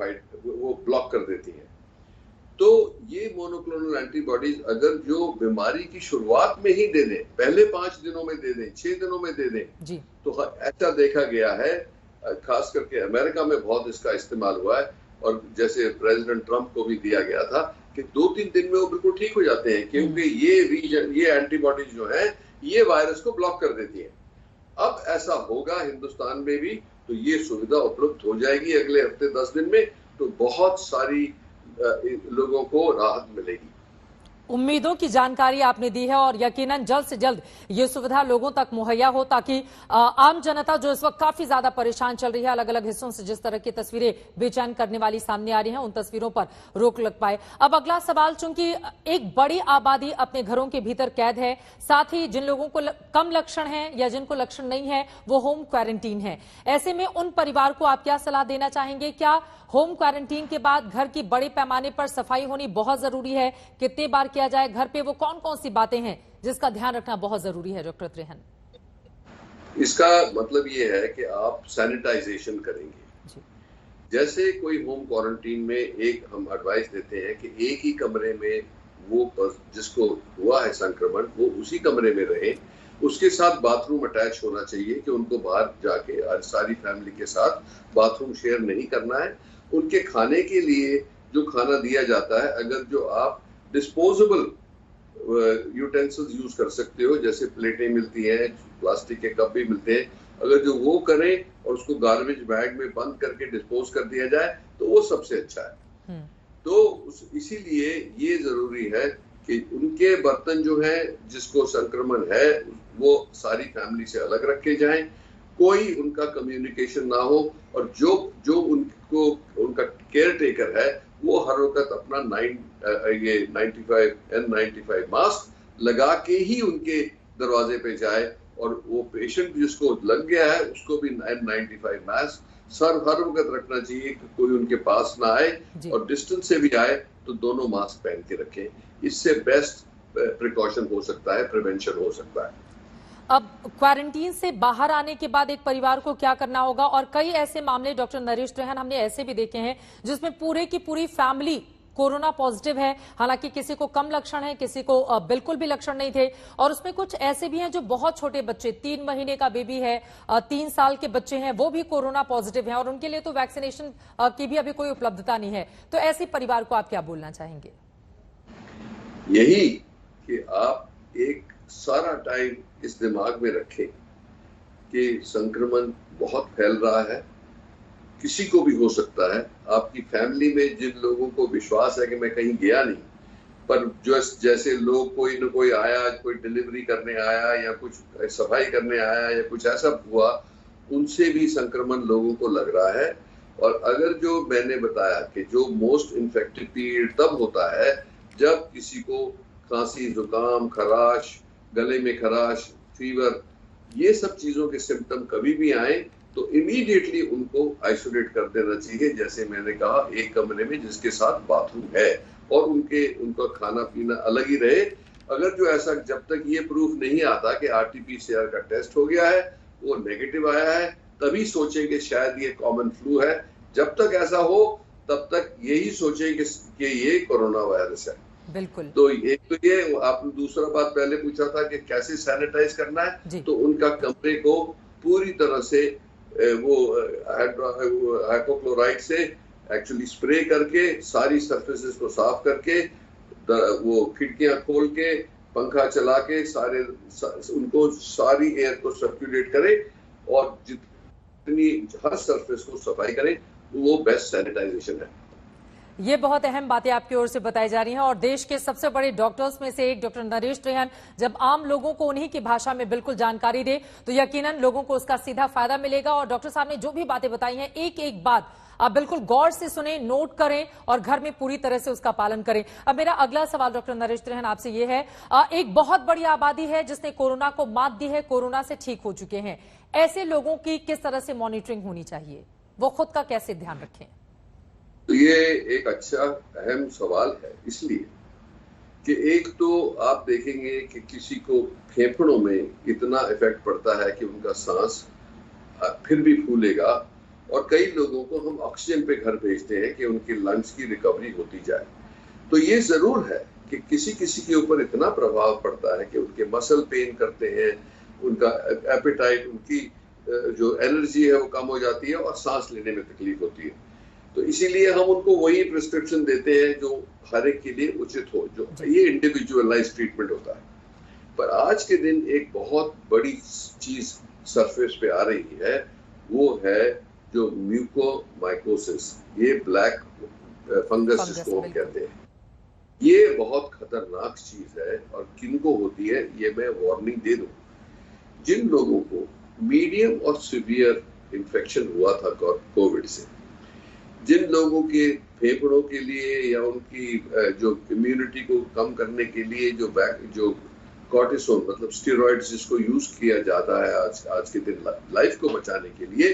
वो ब्लॉक कर देती हैं। तो ये मोनोक्लोनल एंटीबॉडीज अगर जो बीमारी की शुरुआत में ही दे दें, पहले 5 दिनों में दे दें, 6 दिनों में दे दें जी, तो ऐसा देखा गया है, खास करके अमेरिका में बहुत इसका इस्तेमाल हुआ है। और जैसे प्रेसिडेंट ट्रंप को भी दिया गया था कि 2-3 दिन में वो बिल्कुल ठीक हो जाते हैं, क्योंकि ये एंटीबॉडीज जो है ये वायरस को ब्लॉक कर देती है। अब ऐसा होगा हिंदुस्तान में भी, तो ये सुविधा उपलब्ध हो जाएगी अगले हफ्ते 10 दिन में, तो बहुत सारी लोगों को राहत मिलेगी। उम्मीदों की जानकारी आपने दी है और यकीनन जल्द से जल्द ये सुविधा लोगों तक मुहैया हो, ताकि आम जनता जो इस वक्त काफी ज्यादा परेशान चल रही है, अलग अलग हिस्सों से जिस तरह की तस्वीरें बेचैन करने वाली सामने आ रही हैं, उन तस्वीरों पर रोक लग पाए। अब अगला सवाल, चूंकि एक बड़ी आबादी अपने घरों के भीतर कैद है, साथ ही जिन लोगों को कम लक्षण है या जिनको लक्षण नहीं है वो होम क्वारंटीन है, ऐसे में उन परिवार को आप क्या सलाह देना चाहेंगे? क्या होम क्वारंटीन के बाद घर की बड़े पैमाने पर सफाई होनी बहुत जरूरी है? कितने बार किया जाए? घर पे वो कौन कौन सी बातें हैं जिसका ध्यान रखना बहुत जरूरी है? डॉक्टर त्रेहन, इसका मतलब ये है कि आप सैनिटाइजेशन करेंगे। जैसे कोई होम क्वारंटीन में एक हम एडवाइस देते हैं कि एक ही कमरे में वो जिसको हुआ है संक्रमण वो उसी कमरे में रहे, उसके साथ बाथरूम अटैच होना चाहिए कि उनको बाहर जाके सारी फैमिली के साथ बाथरूम शेयर नहीं करना है। उनके खाने के लिए जो खाना दिया जाता है, अगर जो आप डिस्पोजेबल यूटेंसिल्स यूज कर सकते हो, जैसे प्लेटें मिलती हैं, प्लास्टिक के कप भी मिलते हैं, अगर जो वो करें और उसको गार्बेज बैग में बंद करके डिस्पोज कर दिया जाए तो वो सबसे अच्छा है। तो इसीलिए ये जरूरी है कि उनके बर्तन जो है जिसको संक्रमण है वो सारी फैमिली से अलग रखे जाएं, कोई उनका कम्युनिकेशन ना हो, और जो उनका केयर टेकर है वो हर वक्त अपना 95 मास्क लगा के ही उनके दरवाजे पे जाए, और वो पेशेंट जिसको लग गया है उसको भी N95 मास्क हर वक्त रखना चाहिए कि कोई उनके पास ना आए, और डिस्टेंस से भी आए तो दोनों मास्क पहन के रखें। इससे बेस्ट प्रिकॉशन हो सकता है, प्रिवेंशन हो सकता है। अब क्वारंटीन से बाहर आने के बाद एक परिवार को क्या करना होगा? और कई ऐसे मामले डॉक्टर नरेश त्रेहन हमने ऐसे भी देखे हैं जिसमें पूरे की पूरी फैमिली कोरोना पॉजिटिव है। हालांकि किसी को कम लक्षण है, किसी को बिल्कुल भी लक्षण नहीं थे, और उसमें कुछ ऐसे भी हैं जो बहुत छोटे बच्चे, 3 महीने का बेबी है, 3 साल के बच्चे हैं, वो भी कोरोना पॉजिटिव हैं और उनके लिए तो वैक्सीनेशन की भी अभी कोई उपलब्धता नहीं है। तो ऐसे परिवार को आप क्या बोलना चाहेंगे? यही कि आप एक सारा टाइम इस दिमाग में रखें कि संक्रमण बहुत फैल रहा है, किसी को भी हो सकता है। आपकी फैमिली में जिन लोगों को विश्वास है कि मैं कहीं गया नहीं, पर जो जैसे लोग कोई न कोई आया, कोई डिलीवरी करने आया या कुछ सफाई करने आया या कुछ ऐसा हुआ, उनसे भी संक्रमण लोगों को लग रहा है। और अगर जो मैंने बताया कि जो मोस्ट इन्फेक्टिव पीरियड तब होता है जब किसी को खांसी, जुकाम, खराश, गले में खराश, फीवर, ये सब चीजों के सिम्टम कभी भी आए तो इमीडिएटली उनको आइसोलेट कर देना चाहिए। जैसे मैंने कहा, एक कमरे में जिसके साथ बाथरूम है और उनका खाना पीना अलग ही रहे। अगर जो ऐसा, जब तक ये प्रूफ नहीं आता कि RT-PCR का टेस्ट हो गया है, वो नेगेटिव आया है, तभी सोचें कि शायद ये कॉमन फ्लू है। जब तक ऐसा हो तब तक यही सोचें कि ये कोरोना वायरस है। बिल्कुल। तो एक तो ये, आपने दूसरा बात पहले पूछा था कि कैसे सैनिटाइज करना है, तो उनका कमरे को पूरी तरह से वो हाइपोक्लोराइड से एक्चुअली स्प्रे करके, सारी सरफेसेस को साफ करके, वो खिड़कियां खोल के, पंखा चला के उनको सारी एयर को सर्कुलेट करें और जितनी हर सरफेस को सफाई करें, वो बेस्ट सैनिटाइजेशन है। ये बहुत अहम बातें आपकी ओर से बताई जा रही हैं और देश के सबसे बड़े डॉक्टर्स में से एक डॉक्टर नरेश त्रेहन जब आम लोगों को उन्हीं की भाषा में बिल्कुल जानकारी दे तो यकीनन लोगों को उसका सीधा फायदा मिलेगा। और डॉक्टर साहब ने जो भी बातें बताई हैं, एक एक बात आप बिल्कुल गौर से सुने, नोट करें और घर में पूरी तरह से उसका पालन करें। अब मेरा अगला सवाल डॉक्टर नरेश त्रेहन आपसे ये है, एक बहुत बड़ी आबादी है जिसने कोरोना को मात दी है, कोरोना से ठीक हो चुके हैं, ऐसे लोगों की किस तरह से मॉनिटरिंग होनी चाहिए, वो खुद का कैसे ध्यान रखें? तो ये एक अच्छा अहम सवाल है, इसलिए कि एक तो आप देखेंगे कि किसी को फेफड़ों में इतना इफेक्ट पड़ता है कि उनका सांस फिर भी फूलेगा, और कई लोगों को हम ऑक्सीजन पे घर भेजते हैं कि उनकी लंग्स की रिकवरी होती जाए। तो ये जरूर है कि किसी किसी के ऊपर इतना प्रभाव पड़ता है कि उनके मसल पेन करते हैं, उनका एपेटाइट, उनकी जो एनर्जी है वो कम हो जाती है और सांस लेने में तकलीफ होती है। तो इसीलिए हम उनको वही प्रिस्क्रिप्शन देते हैं जो हर एक के लिए उचित हो, जो ये इंडिविजुअलाइज्ड ट्रीटमेंट होता है। पर आज के दिन एक बहुत बड़ी चीज सरफेस पे आ रही है, वो है जो म्यूकोमाइकोसिस, ये ब्लैक फंगस जिसको हम कहते हैं। ये बहुत खतरनाक चीज है और किनको होती है ये मैं वार्निंग दे दूं। जिन लोगों को मीडियम और सीवियर इन्फेक्शन हुआ था कोविड से, जिन लोगों के फेफड़ों के लिए या उनकी जो इम्यूनिटी को कम करने के लिए जो कॉर्टिसोन मतलब स्टेरॉइड्स जिसको यूज किया जाता है आज के दिन लाइफ को बचाने के लिए,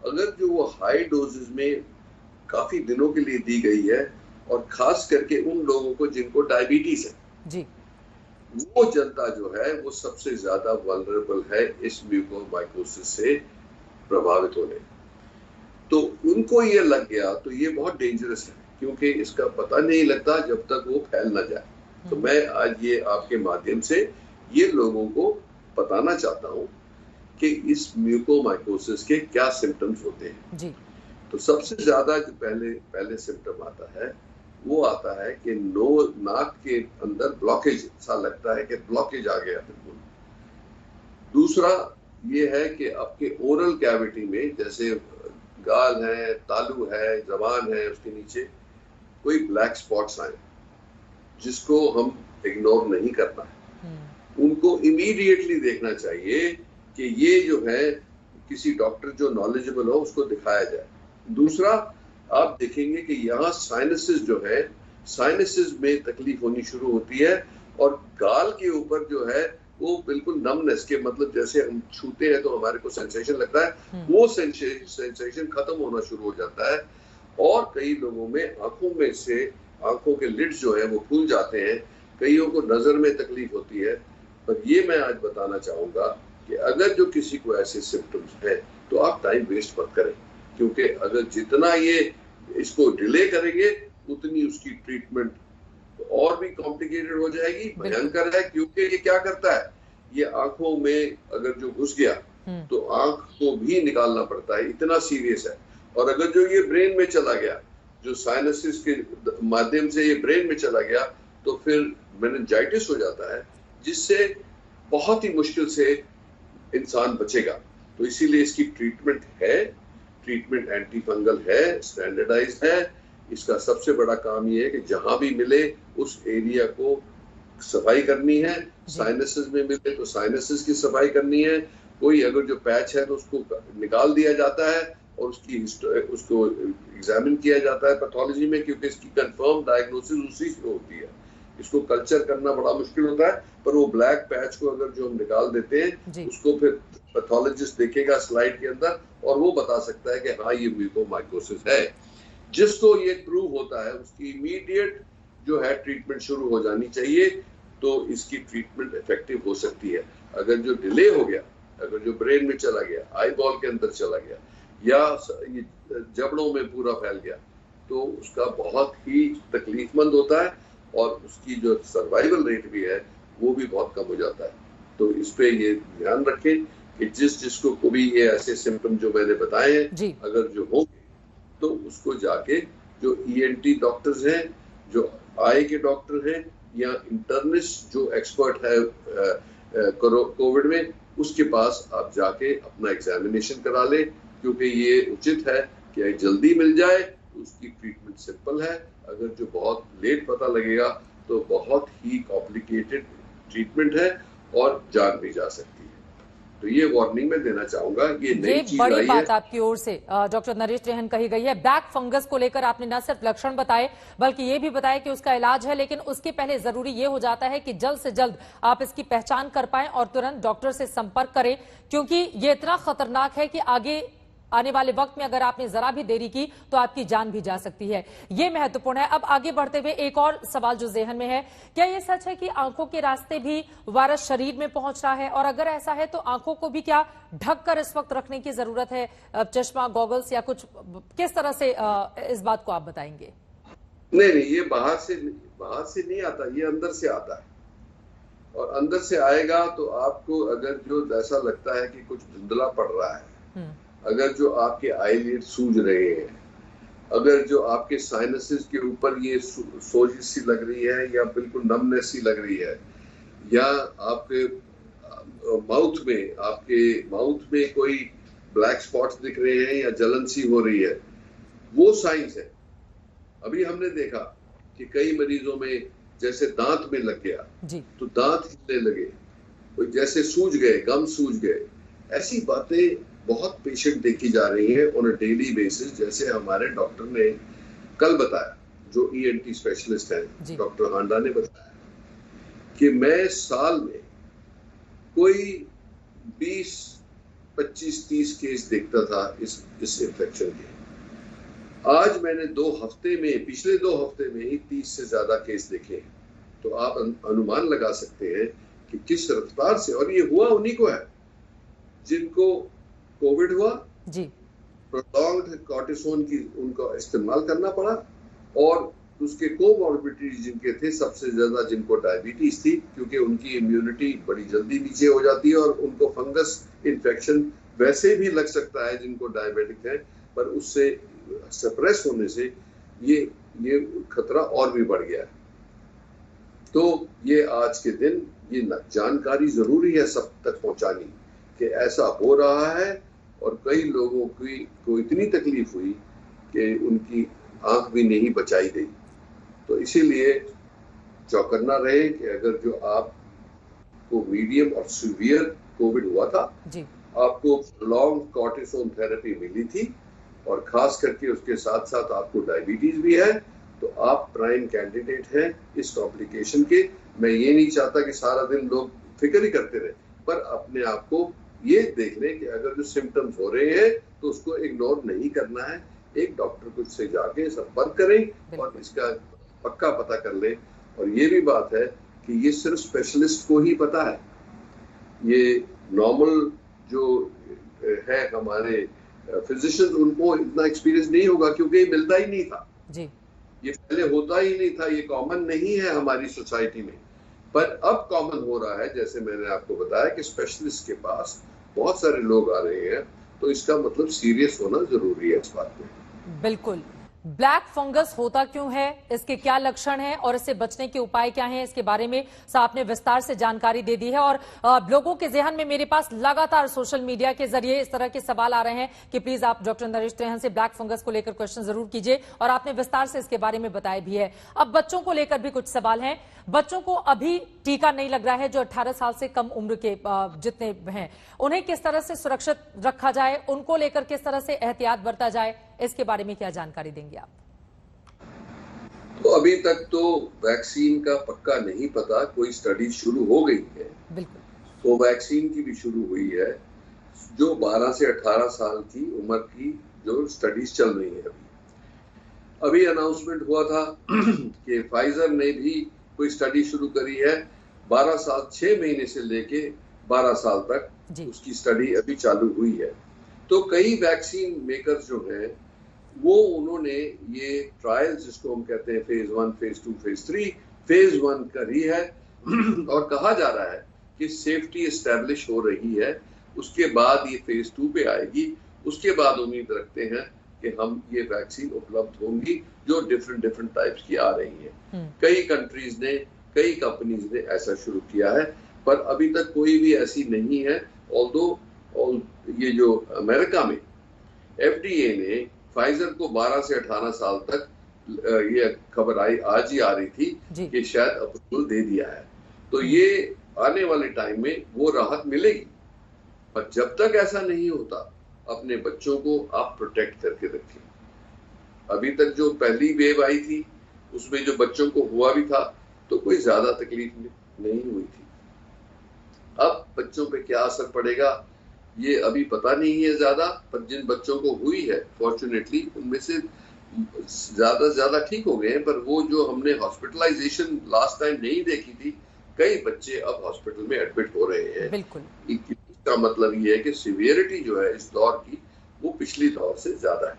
अगर जो वो हाई डोजेस में काफी दिनों के लिए दी गई है, और खास करके उन लोगों को जिनको डायबिटीज है जी, वो जनता जो है वो सबसे ज्यादा वल्नरेबल है इस म्यूकोमाइकोसिस से प्रभावित होने। तो उनको ये लग गया तो ये बहुत डेंजरस है, क्योंकि इसका पता नहीं लगता जब तक वो फैल ना जाए। तो मैं आज ये आपके माध्यम से ये लोगों को बताना चाहता हूँ कि इस म्यूकोमाइकोसिस के क्या सिम्टम्स होते हैं जी। तो सबसे ज्यादा जो पहले सिम्टम आता है वो आता है कि नाक के अंदर ब्लॉकेज सा लगता है कि ब्लॉकेज आ गया बिल्कुल। दूसरा ये है कि आपके ओरल कैविटी में, जैसे गाल है, तालू है, जबान है, उसके नीचे कोई ब्लैक स्पॉट्स आए, जिसको हम इग्नोर नहीं करना है। उनको इमीडिएटली देखना चाहिए कि ये जो है किसी डॉक्टर जो नॉलेजेबल हो उसको दिखाया जाए। दूसरा, आप देखेंगे कि यहाँ साइनसेस जो है, साइनसेस में तकलीफ होनी शुरू होती है, और गाल के ऊपर जो है वो बिल्कुल नमनेस के, मतलब जैसे हम छूते हैं तो हमारे को सेंसेशन लगता है, वो सेंसेशन खत्म होना शुरू हो जाता है। और कई लोगों में आंखों के लिड्स जो है वो फूल जाते हैं, कईयों को नजर में तकलीफ होती है। पर ये मैं आज बताना चाहूंगा कि अगर जो किसी को ऐसे सिम्टम्स है तो आप टाइम वेस्ट मत करें, क्योंकि अगर जितना ये इसको डिले करेंगे उतनी उसकी ट्रीटमेंट और भी कॉम्प्लिकेटेड हो जाएगी, भयंकर है। क्योंकि ये क्या करता है, ये आंखों में अगर जो घुस गया तो आंख को भी निकालना पड़ता है, इतना सीरियस है। और अगर जो ये ब्रेन में चला गया, जो साइनसिस के माध्यम से ये ब्रेन में चला गया, तो फिर मेनिंजाइटिस हो जाता है, जिससे बहुत ही मुश्किल से इंसान बचेगा। तो इसीलिए इसकी ट्रीटमेंट है, ट्रीटमेंट एंटी फंगल है, स्टैंडर्डाइज्ड है। इसका सबसे बड़ा काम ये है कि जहां भी मिले उस एरिया को सफाई करनी है। साइनसेस में मिले तो साइनसेस की सफाई करनी है। कोई अगर जो पैच है तो उसको निकाल दिया जाता है और उसको एग्जामिन किया जाता है पैथोलॉजी में, क्योंकि इसकी कंफर्म डायग्नोसिस उसी से होती है। इसको कल्चर करना बड़ा मुश्किल होता है, पर वो ब्लैक पैच को अगर जो हम निकाल देते हैं उसको फिर पैथोलॉजिस्ट देखेगा स्लाइड के अंदर और वो बता सकता है कि हाँ ये म्यूकोमाइकोसिस है। जिसको ये प्रूव होता है उसकी इमीडिएट जो है ट्रीटमेंट शुरू हो जानी चाहिए, तो इसकी ट्रीटमेंट इफेक्टिव हो सकती है। अगर जो डिले हो गया, अगर जो ब्रेन में चला गया, आई बॉल के अंदर चला गया या जबड़ों में पूरा फैल गया, तो उसका बहुत ही तकलीफमंद होता है और उसकी जो सर्वाइवल रेट भी है वो भी बहुत कम हो जाता है। तो इस पे ये ध्यान रखें कि जिसको को भी ये ऐसे सिम्टम जो मैंने बताए हैं अगर जो होंगे तो उसको जाके जो ईएनटी डॉक्टर्स हैं, जो आई के डॉक्टर हैं या इंटर्निस्ट जो एक्सपर्ट है कोविड में, उसके पास आप जाके अपना एग्जामिनेशन करा ले, क्योंकि ये उचित है कि जल्दी मिल जाए। उसकी ट्रीटमेंट सिंपल है, अगर जो बहुत लेट पता लगेगा तो बहुत ही कॉम्प्लिकेटेड ट्रीटमेंट है और जान भी जा सकती है। तो ये वार्निंग मैं देना चाहूंगा। ये नई चीज आई है। बड़ी बात आपकी ओर से डॉक्टर नरेश त्रेहन कही गई है। ब्लैक फंगस को लेकर आपने न सिर्फ लक्षण बताए बल्कि ये भी बताया कि उसका इलाज है, लेकिन उसके पहले जरूरी ये हो जाता है कि जल्द से जल्द आप इसकी पहचान कर पाएं और तुरंत डॉक्टर से संपर्क करें, क्योंकि ये इतना खतरनाक है कि आगे आने वाले वक्त में अगर आपने जरा भी देरी की तो आपकी जान भी जा सकती है। ये महत्वपूर्ण है। अब आगे बढ़ते हुए एक और सवाल जो जेहन में है, क्या ये सच है कि आंखों के रास्ते भी वायरस शरीर में पहुंच रहा है, और अगर ऐसा है तो आंखों को भी क्या ढककर इस वक्त रखने की जरूरत है, चश्मा, गॉगल्स या कुछ, किस तरह से इस बात को आप बताएंगे? नहीं, ये बाहर से नहीं आता, ये अंदर से आता है। और अंदर से आएगा तो आपको अगर जो ऐसा लगता है कि कुछ धुंधला पड़ रहा है, अगर जो आपके आईलिड सूज रहे हैं, अगर जो आपके साइनसेस के ऊपर ये सोजिश सी लग रही है या बिल्कुल नमनेस सी लग रही है, या आपके माउथ में कोई ब्लैक स्पॉट्स दिख रहे हैं या जलन सी हो रही है, वो साइंस है। अभी हमने देखा कि कई मरीजों में जैसे दांत में लग गया तो दांत हिलने लगे, जैसे सूज गए, गम सूज गए। ऐसी बातें बहुत पेशेंट देखी जा रही है ऑन अ डेली बेसिस। जैसे हमारे डॉक्टर ने कल बताया, जो ईएनटी स्पेशलिस्ट हैं, डॉक्टर हांडा ने बताया कि मैं साल में कोई 20, 25, 30 केस देखता था इस इन्फेक्शन के। आज मैंने पिछले 2 हफ्ते में ही 30 से ज्यादा केस देखे। तो आप अनुमान लगा सकते हैं कि किस रफ्तार से, और ये हुआ उन्हीं को है जिनको कोविड हुआ, प्रोलॉन्ग्ड कॉर्टिसोन की उनको इस्तेमाल करना पड़ा, और उसके कोमॉर्बिडिटीज जिनके थे, सबसे ज्यादा जिनको डायबिटीज थी, क्योंकि उनकी इम्यूनिटी बड़ी जल्दी नीचे हो जाती है और उनको फंगस इन्फेक्शन वैसे भी लग सकता है जिनको डायबिटिक है, पर उससे सप्रेस होने से ये खतरा और भी बढ़ गया है। तो ये आज के दिन ये जानकारी जरूरी है सब तक पहुंचानी कि ऐसा हो रहा है, और कई लोगों को इतनी तकलीफ हुई कि उनकी आंख भी नहीं बचाई गई। तो इसीलिए चौकन्ना रहे कि अगर जो आपको मीडियम और सीवियर कोविड हुआ था, आपको लॉन्ग कॉर्टिसोन थेरेपी मिली थी, और खास करके उसके साथ साथ आपको डायबिटीज भी है, तो आप प्राइम कैंडिडेट हैं इस कॉम्प्लिकेशन के। मैं ये नहीं चाहता कि सारा दिन लोग फिक्र ही करते रहे, पर अपने आप को ये देख लें कि अगर जो सिम्टम्स हो रहे हैं तो उसको इग्नोर नहीं करना है। एक डॉक्टर को से जाके संपर्क करें और इसका पक्का पता कर लें। और ये भी बात है कि ये सिर्फ स्पेशलिस्ट को ही पता है, ये नॉर्मल जो है हमारे फिजिशियंस, उनको इतना एक्सपीरियंस नहीं होगा, क्योंकि ये मिलता ही नहीं था। ये पहले होता ही नहीं था, ये कॉमन नहीं है हमारी सोसाइटी में, पर अब कॉमन हो रहा है। जैसे मैंने आपको बताया कि स्पेशलिस्ट के पास बहुत सारे लोग आ रहे हैं, तो इसका मतलब सीरियस होना जरूरी है इस बात में। बिल्कुल। ब्लैक फंगस होता क्यों है, इसके क्या लक्षण हैं और इससे बचने के उपाय क्या हैं, इसके बारे में आपने विस्तार से जानकारी दे दी है। और लोगों के जहन में मेरे पास लगातार सोशल मीडिया के जरिए इस तरह के सवाल आ रहे हैं कि प्लीज आप डॉक्टर नरेश त्रेहन से ब्लैक फंगस को लेकर क्वेश्चन जरूर कीजिए, और आपने विस्तार से इसके बारे में बताया भी है। अब बच्चों को लेकर भी कुछ सवाल हैं। बच्चों को अभी टीका नहीं लग रहा है, जो 18 साल से कम उम्र के जितने हैं, उन्हें किस तरह से सुरक्षित रखा जाए, उनको लेकर किस तरह से एहतियात बरता जाए, इसके बारे में क्या जानकारी देंगे आप? तो अभी तक तो वैक्सीन का पक्का नहीं पता, कोई स्टडी शुरू हो गई है। बिल्कुल। तो वैक्सीन की भी शुरू हुई है, जो 12 से 18 साल की उम्र की जो स्टडीज चल रही है। अभी अनाउंसमेंट हुआ था कि फाइजर ने भी कोई स्टडी शुरू करी है, 12 साल 6 महीने से लेके 12 साल तक उसकी स्टडी अभी चालू हुई है। तो कई वैक्सीन मेकर्स जो हैं वो उन्होंने ये ट्रायल्स, जिसको हम कहते हैं फेज 1, फेज 2, फेज 3, फेज 1 करी है और कहा जा रहा है कि सेफ्टी एस्टैब्लिश हो रही है। उसके बाद ये फेज 2 पे आएगी। उसके बाद उम्मीद रखते हैं कि हम ये वैक्सीन उपलब्ध होंगी जो डिफरेंट टाइप्स की आ रही है। कई कंट्रीज ने, कई कंपनीज ने ऐसा शुरू किया है, पर अभी तक कोई भी ऐसी नहीं है। ऑल्दो ये जो अमेरिका में FDA ने फाइजर को 12 से 18 साल तक, ये खबर आई, आज ही आ रही थी कि शायद अप्रूवल दे दिया है। तो ये आने वाले टाइम में वो राहत मिलेगी। पर जब तक ऐसा नहीं होता, अपने बच्चों को आप प्रोटेक्ट करके रखें। अभी तक जो पहली वेव आई थी उसमें जो बच्चों को हुआ भी था, तो कोई ज्यादा तकलीफ नहीं हुई थी। अब बच्चों पे क्या असर पड़ेगा ये अभी पता नहीं है ज्यादा, पर जिन बच्चों को हुई है फॉर्चुनेटली उनमें से ज्यादा ठीक हो गए हैं। पर वो जो हमने हॉस्पिटलाइजेशन लास्ट टाइम नहीं देखी थी, कई बच्चे अब हॉस्पिटल में एडमिट हो रहे हैं। बिल्कुल। इसका मतलब ये है कि सीवियरिटी जो है इस दौर की वो पिछली दौर से ज्यादा है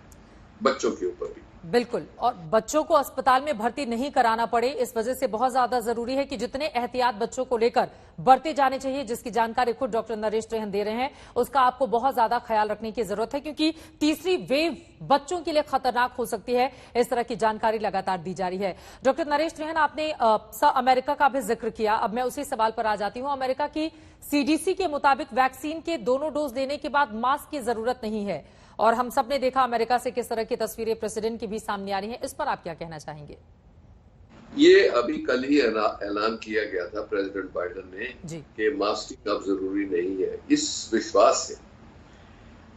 बच्चों के ऊपर भी। बिल्कुल। और बच्चों को अस्पताल में भर्ती नहीं कराना पड़े, इस वजह से बहुत ज्यादा जरूरी है कि जितने एहतियात बच्चों को लेकर बरते जाने चाहिए, जिसकी जानकारी खुद डॉक्टर नरेश त्रेहन दे रहे हैं, उसका आपको बहुत ज्यादा ख्याल रखने की जरूरत है, क्योंकि तीसरी वेव बच्चों के लिए खतरनाक हो सकती है। इस तरह की जानकारी लगातार दी जा रही है। डॉक्टर नरेश त्रेहन, आपने अमेरिका का भी जिक्र किया, अब मैं उसी सवाल पर आ जाती हूं। अमेरिका की CDC के मुताबिक वैक्सीन के दोनों डोज लेने के बाद मास्क की जरूरत नहीं है, और हम सब ने देखा अमेरिका से किस तरह की तस्वीरें प्रेसिडेंट की भी सामने आ रही हैं। इस पर आप क्या कहना चाहेंगे? ये अभी कल ही ऐलान किया गया था प्रेसिडेंट बाइडेन ने कि मास्किंग अब जरूरी नहीं है, इस विश्वास से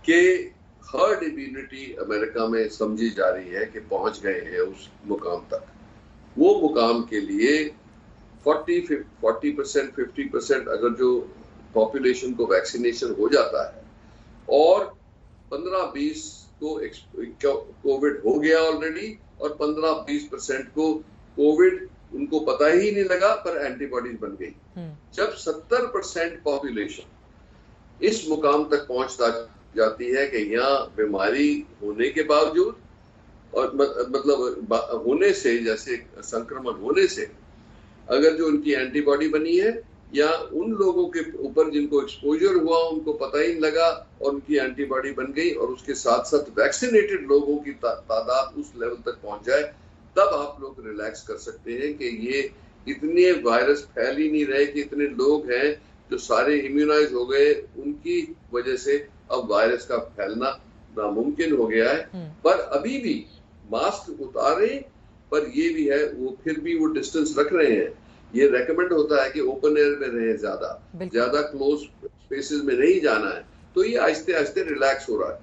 कि हर्ड इम्यूनिटी अमेरिका में समझी जा रही है कि पहुंच गए हैं उस मुकाम तक। वो मुकाम के लिए 40% 50% अगर जो पॉपुलेशन को वैक्सीनेशन हो जाता है और 15-20 को कोविड हो गया ऑलरेडी, और 15-20% को कोविड उनको पता ही नहीं लगा पर एंटीबॉडीज बन गई। जब 70% पॉपुलेशन इस मुकाम तक पहुंचता जाती है कि यहाँ बीमारी होने के बावजूद और मतलब होने से, जैसे संक्रमण होने से अगर जो उनकी एंटीबॉडी बनी है, या उन लोगों के ऊपर जिनको एक्सपोजर हुआ उनको पता ही नहीं लगा और उनकी एंटीबॉडी बन गई, और उसके साथ साथ वैक्सीनेटेड लोगों की तादाद उस लेवल तक पहुंच जाए, तब आप लोग रिलैक्स कर सकते हैं कि ये इतने वायरस फैल ही नहीं रहे कि इतने लोग हैं जो सारे इम्यूनाइज हो गए, उनकी वजह से अब वायरस का फैलना नामुमकिन हो गया है। पर अभी भी मास्क उतारे, पर ये भी है वो फिर भी वो डिस्टेंस रख रहे हैं। ये रेकमेंड होता है कि ओपन एयर में रहे, ज्यादा क्लोज स्पेसेस में नहीं जाना है। तो ये आहिस्ते आहिस्ते रिलैक्स हो रहा है।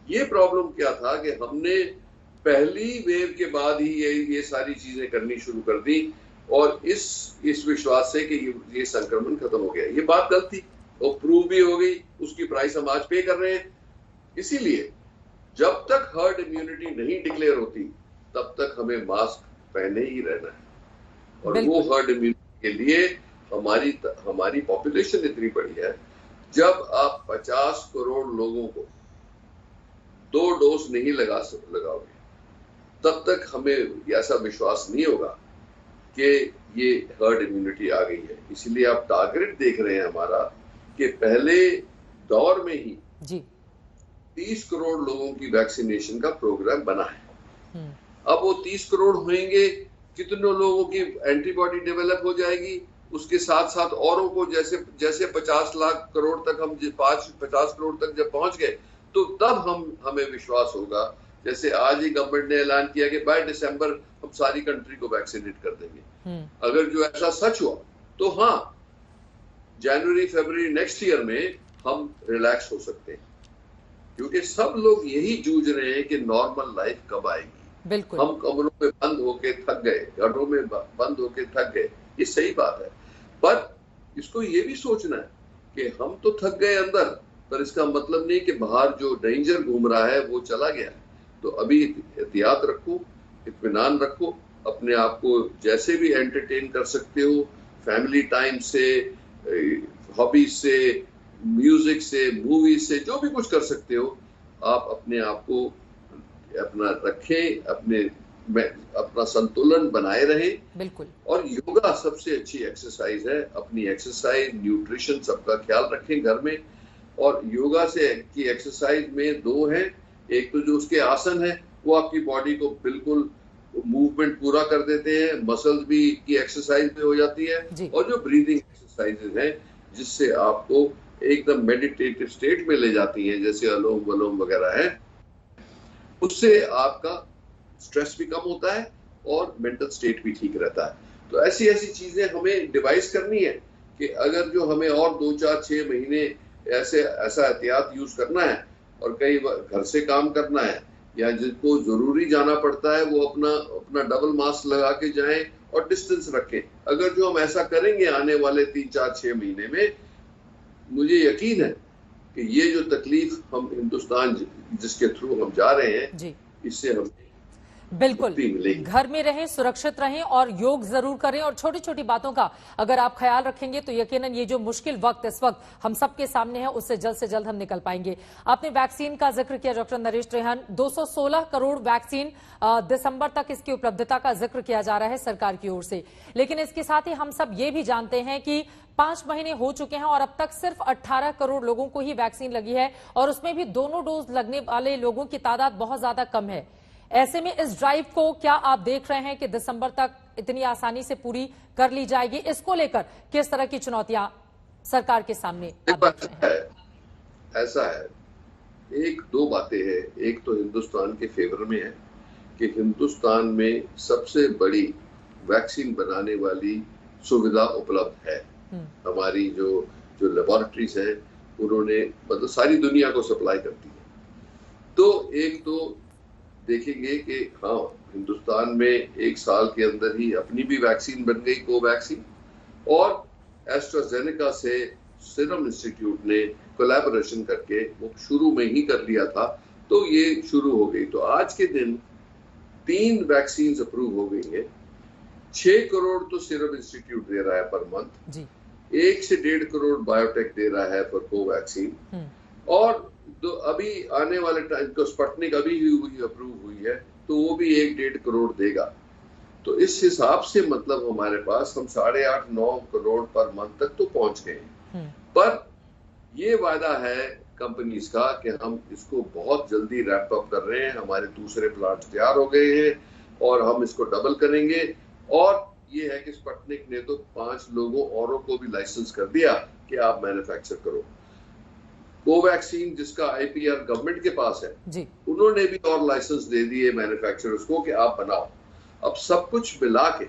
ये प्रॉब्लम क्या था कि हमने पहली वेव के बाद ही ये सारी चीजें करनी शुरू कर दी, और इस विश्वास से कि ये संक्रमण खत्म हो गया। ये बात गलत थी और प्रूव भी हो गई, उसकी प्राइस हम आज पे कर रहे हैं। इसीलिए जब तक हर्ड इम्यूनिटी नहीं डिक्लेयर होती तब तक हमें मास्क पहने ही रहना है। और वो हर्ड इम्यूनिटी के लिए हमारी पॉपुलेशन इतनी बड़ी है, जब आप 50 करोड़ लोगों को 2 डोज नहीं लगाओगे तब तक हमें ऐसा विश्वास नहीं होगा कि ये हर्ड इम्यूनिटी आ गई है। इसीलिए आप टारगेट देख रहे हैं हमारा कि पहले दौर में ही जी 30 करोड़ लोगों की वैक्सीनेशन का प्रोग्राम बना है। अब वो 30 करोड़ होंगे, कितने लोगों की एंटीबॉडी डेवलप हो जाएगी, उसके साथ साथ औरों को जैसे जैसे 50 लाख करोड़ तक हम 50 करोड़ तक जब पहुंच गए तो तब हमें विश्वास होगा। जैसे आज ही गवर्नमेंट ने ऐलान किया कि बाय दिसंबर हम सारी कंट्री को वैक्सीनेट कर देंगे। अगर जो ऐसा सच हुआ तो हाँ, जनवरी फरवरी नेक्स्ट ईयर में हम रिलैक्स हो सकते हैं, क्योंकि सब लोग यही जूझ रहे हैं कि नॉर्मल लाइफ कब आएगी। बिल्कुल। हम कमरों में बंद होके थक गए, घरों में बंद होके थक गए, ये सही बात है, पर इसको ये भी सोचना है कि हम तो थक गए अंदर, पर इसका मतलब नहीं कि बाहर जो डेंजर घूम रहा है वो चला गया। तो अभी एहतियात रखो, इत्मीनान रखो, अपने आप को जैसे भी एंटरटेन कर सकते हो, फैमिली टाइम से, हॉबीज से, म्यूजिक से, मूवीज से, जो भी कुछ कर सकते हो आप अपने आप को अपना रखें, अपना संतुलन बनाए रहें। बिल्कुल। और योगा सबसे अच्छी एक्सरसाइज है। अपनी एक्सरसाइज, न्यूट्रिशन सबका ख्याल रखें घर में। और योगा से की एक्सरसाइज में दो है, एक तो जो उसके आसन है वो आपकी बॉडी को बिल्कुल मूवमेंट पूरा कर देते हैं, मसल्स भी की एक्सरसाइज में हो जाती है, और जो ब्रीदिंग एक्सरसाइजेज हैं जिससे आपको एकदम मेडिटेटिव स्टेट में ले जाती हैं, जैसे अलोम वलोम वगैरह है, उससे आपका स्ट्रेस भी कम होता है और मेंटल स्टेट भी ठीक रहता है। तो ऐसी ऐसी चीजें हमें डिवाइस करनी है कि अगर जो हमें और 2 4 6 महीने ऐसा एहतियात यूज करना है और कई घर से काम करना है, या जिनको जरूरी जाना पड़ता है वो अपना डबल मास्क लगा के जाएं और डिस्टेंस रखें। अगर जो हम ऐसा करेंगे आने वाले 3 4 6 महीने में, मुझे यकीन है कि ये जो तकलीफ हम हिंदुस्तान जिसके थ्रू हम जा रहे हैं, इससे हम बिल्कुल घर में रहें, सुरक्षित रहें और योग जरूर करें। और छोटी छोटी बातों का अगर आप ख्याल रखेंगे तो यकीनन ये जो मुश्किल वक्त इस वक्त हम सबके सामने है उससे जल्द से जल्द हम निकल पाएंगे। आपने वैक्सीन का जिक्र किया डॉक्टर नरेश त्रेहन, 216 करोड़ वैक्सीन दिसंबर तक इसकी उपलब्धता का जिक्र किया जा रहा है सरकार की ओर से। लेकिन इसके साथ ही हम सब ये भी जानते हैं कि 5 महीने हो चुके हैं और अब तक सिर्फ 18 करोड़ लोगों को ही वैक्सीन लगी है, और उसमें भी दोनों डोज लगने वाले लोगों की तादाद बहुत ज्यादा कम है। ऐसे में इस ड्राइव को क्या आप देख रहे हैं कि दिसंबर तक इतनी आसानी से पूरी कर ली जाएगी? इसको लेकर किस तरह की चुनौतियां सरकार के सामने आप देख रहे हैं? ऐसा है, एक दो बातें हैं। एक तो हिंदुस्तान के फेवर में है कि हिंदुस्तान में सबसे बड़ी वैक्सीन बनाने वाली सुविधा उपलब्ध है। हमारी जो लेबोरेटरीज है उन्होंने मतलब सारी दुनिया को सप्लाई करती है। तो एक तो देखेंगे कि हाँ, हिंदुस्तान में 1 साल के अंदर ही अपनी भी वैक्सीन बन गई, कोवैक्सीन, और एस्ट्राजेनेका से सीरम इंस्टीट्यूट ने कोलैबोरेशन करके वो शुरू में ही कर लिया था, तो ये शुरू हो गई। तो आज के दिन 3 वैक्सीन अप्रूव हो गई है। 6 करोड़ तो सीरम इंस्टीट्यूट दे रहा है पर मंथ, 1 से 1.5 करोड़ बायोटेक दे रहा है फॉर कोवैक्सीन, और तो अभी आने वाले टाइम को स्पुतनिक अभी अप्रूव हुई है तो वो भी 1-1.5 करोड़ देगा। तो इस हिसाब से मतलब हमारे पास हम 8.5-9 करोड़ पर मंथ तक तो पहुंच गए हैं। पर ये वादा है कंपनीज का कि हम इसको बहुत जल्दी रैंप अप कर रहे हैं। हमारे दूसरे प्लांट तैयार हो गए हैं और हम इसको डबल करेंगे। और ये है कि स्पुतनिक ने तो 5 लोगों औरों को भी लाइसेंस कर दिया कि आप मैन्युफैक्चर करो। कोवैक्सीन जिसका आईपीआर गवर्नमेंट के पास है जी, उन्होंने भी और लाइसेंस दे दिए मैन्युफैक्चरर्स को कि आप बनाओ। अब सब कुछ मिला के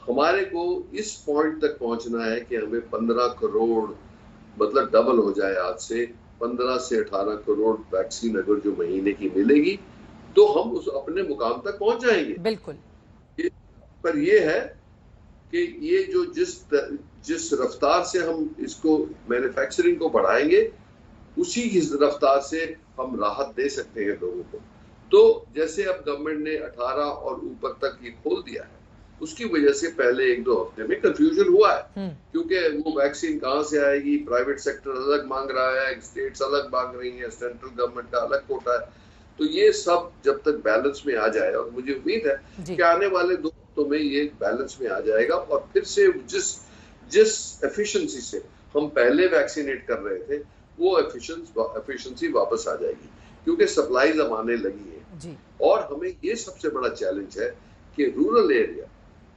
हमारे को इस पॉइंट तक पहुंचना है कि हमें 15 करोड़ मतलब डबल हो जाए आज से, 15 से 18 करोड़ वैक्सीन अगर जो महीने की मिलेगी तो हम उस अपने मुकाम तक पहुंच जाएंगे। बिल्कुल। पर यह है कि ये जो जिस रफ्तार से हम इसको मैन्युफैक्चरिंग को बढ़ाएंगे उसी की रफ्तार से हम राहत दे सकते हैं लोगों को। तो जैसे अब गवर्नमेंट ने 18 और ऊपर तक ये खोल दिया है, उसकी वजह से पहले 1-2 हफ्ते में कंफ्यूजन हुआ है, क्योंकि वो वैक्सीन कहां से आएगी, प्राइवेट सेक्टर अलग मांग रहा है, स्टेट्स अलग मांग रही है, सेंट्रल गवर्नमेंट का अलग कोटा है। तो ये सब जब तक बैलेंस में आ जाए, और मुझे उम्मीद है जी। कि आने वाले 2 हफ्तों में ये बैलेंस में आ जाएगा और फिर से जिस एफिशिएंसी से हम पहले वैक्सीनेट कर रहे थे वो एफिशिएंसी वापस आ जाएगी, क्योंकि सप्लाईज अब आने लगी है। जी। और हमें ये सबसे बड़ा चैलेंज है कि रूरल एरिया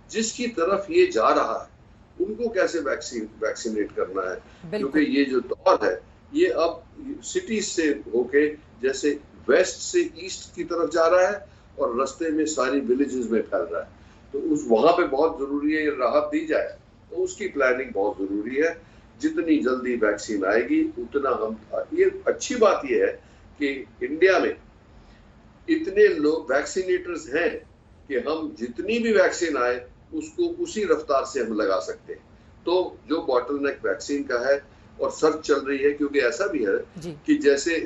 जिसकी तरफ ये जा रहा है उनको कैसे वैक्सीनेट करना है, क्योंकि ये जो दौर है ये अब सिटी से होके जैसे वेस्ट से ईस्ट की तरफ जा रहा है और रास्ते में सारी विलेजेस में फैल रहा है। तो उस वहां पे बहुत जरूरी है राहत दी जाए, तो उसकी प्लानिंग बहुत जरूरी है। जितनी जल्दी वैक्सीन आएगी उतना हम, ये अच्छी बात ये है कि इंडिया में इतने लोग वैक्सीनेटर्स हैं कि हम जितनी भी वैक्सीन आए उसको उसी रफ्तार से हम लगा सकते हैं। तो जो बॉटलनेक वैक्सीन का है और सर्च चल रही है, क्योंकि ऐसा भी है कि जैसे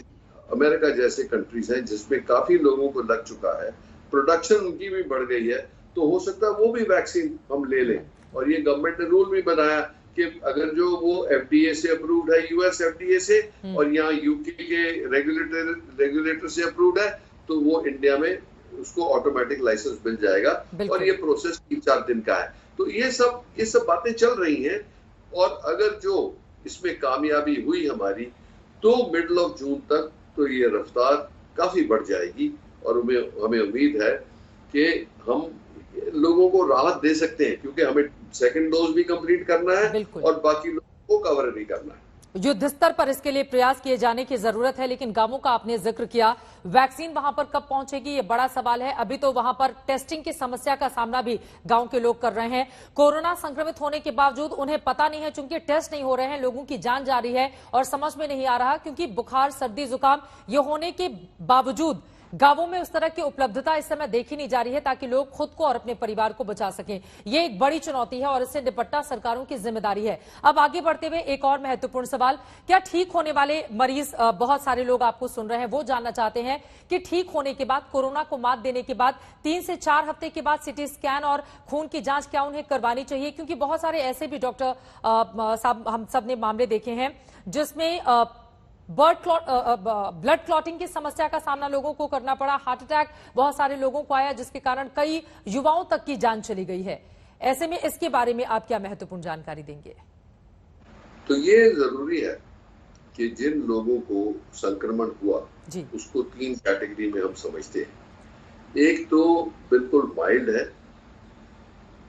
अमेरिका जैसे कंट्रीज हैं जिसमें काफी लोगों को लग चुका है, प्रोडक्शन उनकी भी बढ़ गई है, तो हो सकता है वो भी वैक्सीन हम ले लें। और ये गवर्नमेंट ने रूल भी बनाया कि अगर जो वो एफडीए से अप्रूव्ड है, यूएस एफडीए से, और यहाँ यूके के रेगुलेटर से अप्रूव्ड है, तो वो इंडिया में उसको ऑटोमेटिक लाइसेंस मिल जाएगा और ये प्रोसेस 3-4 दिन का है। तो ये सब बातें चल रही हैं, और अगर जो इसमें कामयाबी हुई हमारी, तो मिडल ऑफ जून तक तो ये रफ्तार काफी बढ़ जाएगी और हमें उम्मीद है कि हम लोगों को राहत दे सकते हैं, क्योंकि हमें सेकंड डोज भी कंप्लीट करना है और बाकी लोगों को कवर भी करना है। युद्ध स्तर पर इसके लिए प्रयास किए जाने की जरूरत है, लेकिन गांवों का आपने जिक्र किया, वैक्सीन वहां पर कब पहुंचेगी ये बड़ा सवाल है। अभी तो वहां पर टेस्टिंग की समस्या का सामना भी गांव के लोग कर रहे हैं। कोरोना संक्रमित होने के बावजूद उन्हें पता नहीं है, चूंकि टेस्ट नहीं हो रहे हैं, लोगों की जान जा रही है और समझ में नहीं आ रहा, क्योंकि बुखार सर्दी जुकाम ये होने के बावजूद गांवों में उस तरह की उपलब्धता इस समय देखी नहीं जा रही है ताकि लोग खुद को और अपने परिवार को बचा सकें। ये एक बड़ी चुनौती है और इससे निपटना सरकारों की जिम्मेदारी है। अब आगे बढ़ते हुए एक और महत्वपूर्ण सवाल, क्या ठीक होने वाले मरीज, बहुत सारे लोग आपको सुन रहे हैं, वो जानना चाहते हैं कि ठीक होने के बाद, कोरोना को मात देने के बाद 3 से 4 हफ्ते के बाद सिटी स्कैन और खून की जांच क्या उन्हें करवानी चाहिए? क्योंकि बहुत सारे ऐसे भी डॉक्टर साहब हम सब ने मामले देखे हैं जिसमें ब्लड क्लॉटिंग की समस्या का सामना लोगों को करना पड़ा, हार्ट अटैक बहुत सारे लोगों को आया, जिसके कारण कई युवाओं तक की जान चली गई है। ऐसे में इसके बारे में आप क्या महत्वपूर्ण जानकारी देंगे? तो ये जरूरी है कि जिन लोगों को संक्रमण हुआ उसको 3 कैटेगरी में हम समझते हैं। एक तो बिल्कुल माइल्ड है,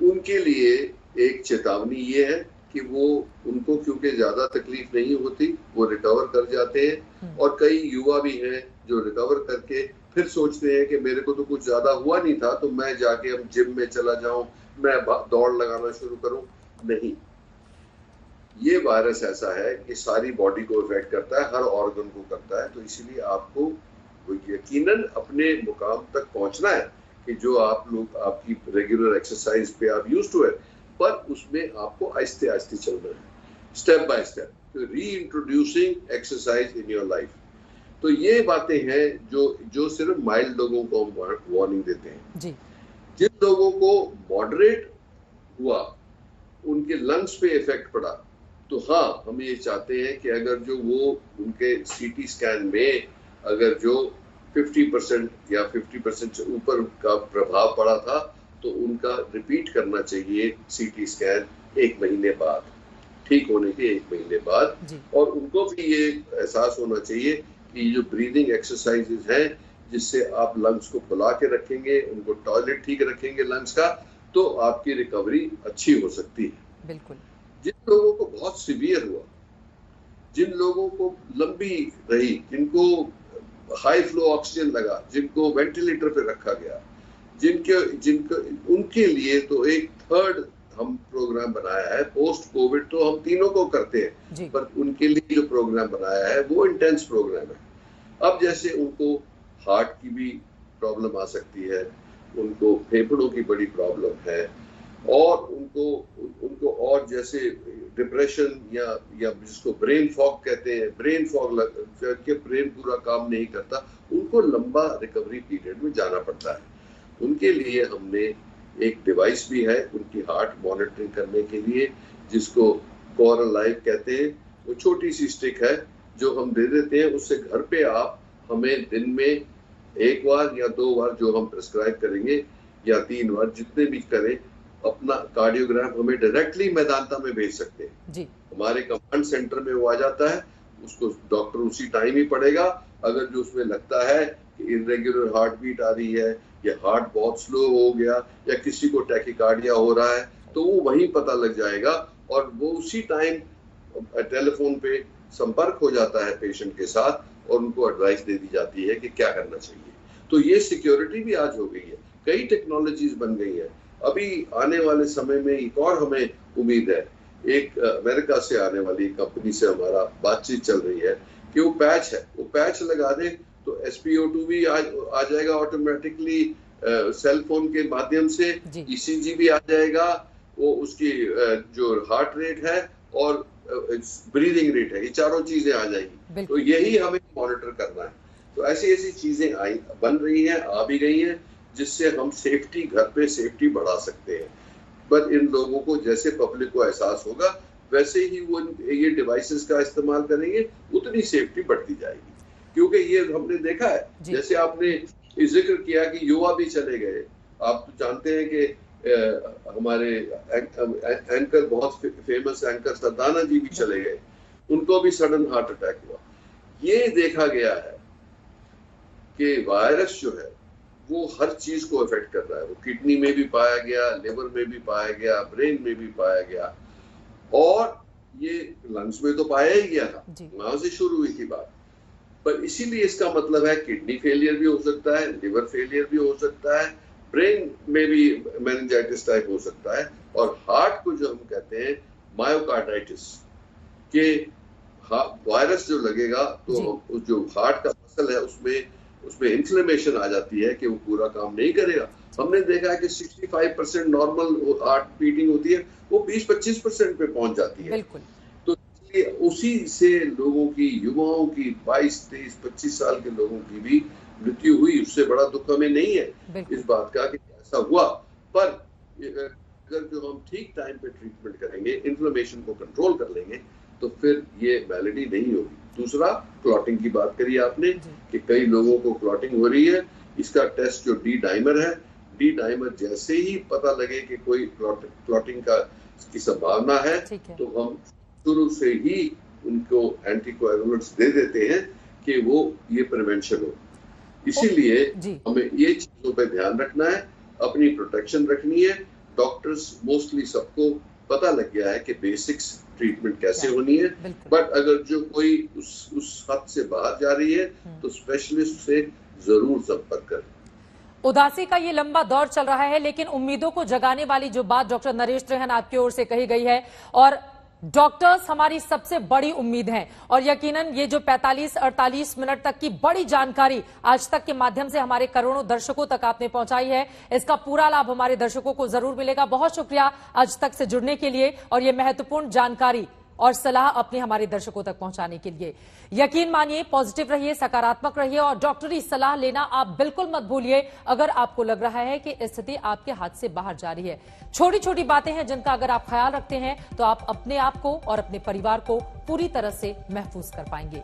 उनके लिए एक चेतावनी ये है कि वो उनको क्योंकि ज्यादा तकलीफ नहीं होती, वो रिकवर कर जाते हैं। और कई युवा भी हैं जो रिकवर करके फिर सोचते हैं कि मेरे को तो कुछ ज्यादा हुआ नहीं था, तो मैं जाके हम जिम में चला जाऊं, मैं दौड़ लगाना शुरू करूं। नहीं, ये वायरस ऐसा है कि सारी बॉडी को इफेक्ट करता है, हर ऑर्गन को करता है। तो इसीलिए आपको यकीनन अपने मुकाम तक पहुंचना है कि जो आप लोग आपकी रेगुलर एक्सरसाइज पे आप यूज्ड टू है, पर उसमें आपको आहिस्ते आहिस्ते चलना है, स्टेप बाय स्टेप, री introducing exercise in your life. तो ये बातें हैं जो सिर्फ माइल्ड लोगों को हम वार्निंग देते हैं जी। जिन लोगों को मॉडरेट हुआ, उनके लंग्स पे इफेक्ट पड़ा, तो हाँ, हम ये चाहते हैं कि अगर जो वो उनके सीटी स्कैन में अगर जो 50% या 50% से ऊपर का प्रभाव पड़ा था, तो उनका रिपीट करना चाहिए सीटी स्कैन 1 महीने बाद, ठीक होने के 1 महीने बाद। और उनको भी ये एहसास होना चाहिए कि जो ब्रीदिंग एक्सरसाइजेज हैं, जिससे आप लंग्स को फुला के रखेंगे, उनको टॉयलेट ठीक रखेंगे लंग्स का, तो आपकी रिकवरी अच्छी हो सकती है। बिल्कुल। जिन लोगों को बहुत सीवियर हुआ, जिन लोगों को लंबी रही, जिनको हाई फ्लो ऑक्सीजन लगा, जिनको वेंटिलेटर पे रखा गया, उनके लिए तो एक थर्ड हम प्रोग्राम बनाया है। पोस्ट कोविड तो हम तीनों को करते हैं, पर उनके लिए जो प्रोग्राम बनाया है वो इंटेंस प्रोग्राम है। अब जैसे उनको हार्ट की भी प्रॉब्लम आ सकती है, उनको फेफड़ों की बड़ी प्रॉब्लम है, और उनको और जैसे डिप्रेशन या जिसको ब्रेन फॉग कहते हैं, ब्रेन फॉग के ब्रेन पूरा काम नहीं करता, उनको लंबा रिकवरी पीरियड में जाना पड़ता है। उनके लिए हमने एक डिवाइस भी है उनकी हार्ट मॉनिटरिंग करने के लिए, जिसको CoreAlive कहते हैं। वो छोटी सी स्टिक है जो हम दे देते हैं, उससे घर पे आप हमें दिन में एक बार या 2 बार जो हम प्रिस्क्राइब करेंगे या 3 बार, जितने भी करें, अपना कार्डियोग्राम हमें डायरेक्टली मेदांता में भेज सकते हैं जी। हमारे कमांड सेंटर में वो आ जाता है, उसको डॉक्टर उसी टाइम ही पड़ेगा। अगर जो उसमें लगता है कि इरेगुलर हार्ट बीट आ रही है या हार्ट बहुत स्लो हो गया या किसी को टैकिकार्डिया हो रहा है, तो वो वहीं पता लग जाएगा और वो उसी टाइम टेलीफोन पे संपर्क हो जाता है पेशेंट के साथ और उनको एडवाइस दे दी जाती है कि क्या करना चाहिए। तो ये सिक्योरिटी भी आज हो गई है, कई टेक्नोलॉजीज बन गई है। अभी आने वाले समय में एक और हमें उम्मीद है, एक अमेरिका से आने वाली कंपनी से हमारा बातचीत चल रही है कि वो पैच लगा दे तो SpO2 भी आ जाएगा ऑटोमेटिकली सेल फोन के माध्यम से, ECG भी आ जाएगा, वो उसकी जो हार्ट रेट है और ब्रीदिंग रेट है, ये चारों चीजें आ जाएगी। तो यही हमें मॉनिटर करना है। तो ऐसी ऐसी चीजें बन रही हैं, आ भी गई हैं, जिससे हम सेफ्टी, घर पे सेफ्टी बढ़ा सकते हैं। पर इन लोगों को, जैसे पब्लिक को एहसास होगा, वैसे ही वो ये डिवाइसेस का इस्तेमाल करेंगे, उतनी सेफ्टी बढ़ती जाएगी। क्योंकि ये हमने देखा है, जैसे आपने जिक्र किया कि युवा भी चले गए। आप तो जानते हैं कि हमारे एंकर, बहुत फेमस एंकर सरदाना जी भी चले गए, उनको भी सडन हार्ट अटैक हुआ। ये देखा गया है कि वायरस जो है वो हर चीज को अफेक्ट कर रहा है। वो किडनी में भी पाया गया, लिवर में भी पाया गया, ब्रेन में भी पाया गया और ये लंग्स में तो पाया ही गया था, वहां से शुरू हुई थी बात। पर इसीलिए इसका मतलब है किडनी फेलियर भी हो सकता है, लिवर फेलियर भी हो सकता है, ब्रेन में भी मेनिंजाइटिस टाइप हो सकता है, और हार्ट को जो हम कहते हैं मायोकार्डाइटिस के वायरस जो लगेगा तो जो हार्ट का मसल है उसमें इन्फ्लेमेशन आ जाती है कि वो पूरा काम नहीं करेगा। हमने देखा है कि 65% नॉर्मल हार्ट बीटिंग होती है, वो 20-25% पे पहुंच जाती है। तो इसलिए उसी से लोगों की, युवाओं की, 22, 23, 25 साल के लोगों की भी मृत्यु हुई। उससे बड़ा दुख हमें नहीं है इस बात का कि ऐसा हुआ। पर अगर जो हम ठीक टाइम पे ट्रीटमेंट करेंगे, इन्फ्लेमेशन को कंट्रोल कर लेंगे, तो फिर ये मैलेडी नहीं होगी। दूसरा, क्लॉटिंग की बात करी आपने कि कई लोगों को क्लॉटिंग हो रही है। इसका टेस्ट जो डी डाइमर है, डी डाइमर जैसे ही पता लगे कि कोई क्लॉटिंग की संभावना है, तो हम शुरू से ही उनको एंटीकोएगुलेंट्स दे देते हैं कि वो ये प्रिवेंशन हो। इसीलिए हमें ये चीजों पे ध्यान रखना है, अपनी प्रोटेक्शन रखनी है। डॉक्टर्स मोस्टली सबको पता लग गया है कि बेसिक्स ट्रीटमेंट कैसे होनी है, बट अगर जो कोई उस हद से बाहर जा रही है तो स्पेशलिस्ट से जरूर संपर्क करें। उदासी का ये लंबा दौर चल रहा है, लेकिन उम्मीदों को जगाने वाली जो बात डॉक्टर नरेश त्रेहन आपकी ओर से कही गई है, और डॉक्टर्स हमारी सबसे बड़ी उम्मीद हैं, और यकीनन ये जो 45-48 मिनट तक की बड़ी जानकारी आज तक के माध्यम से हमारे करोड़ों दर्शकों तक आपने पहुंचाई है, इसका पूरा लाभ हमारे दर्शकों को जरूर मिलेगा। बहुत शुक्रिया आज तक से जुड़ने के लिए और ये महत्वपूर्ण जानकारी और सलाह अपने हमारे दर्शकों तक पहुंचाने के लिए। यकीन मानिए, पॉजिटिव रहिए, सकारात्मक रहिए और डॉक्टरी सलाह लेना आप बिल्कुल मत भूलिए अगर आपको लग रहा है कि स्थिति आपके हाथ से बाहर जा रही है। छोटी छोटी बातें हैं जिनका अगर आप ख्याल रखते हैं तो आप अपने आप को और अपने परिवार को पूरी तरह से महफूज कर पाएंगे।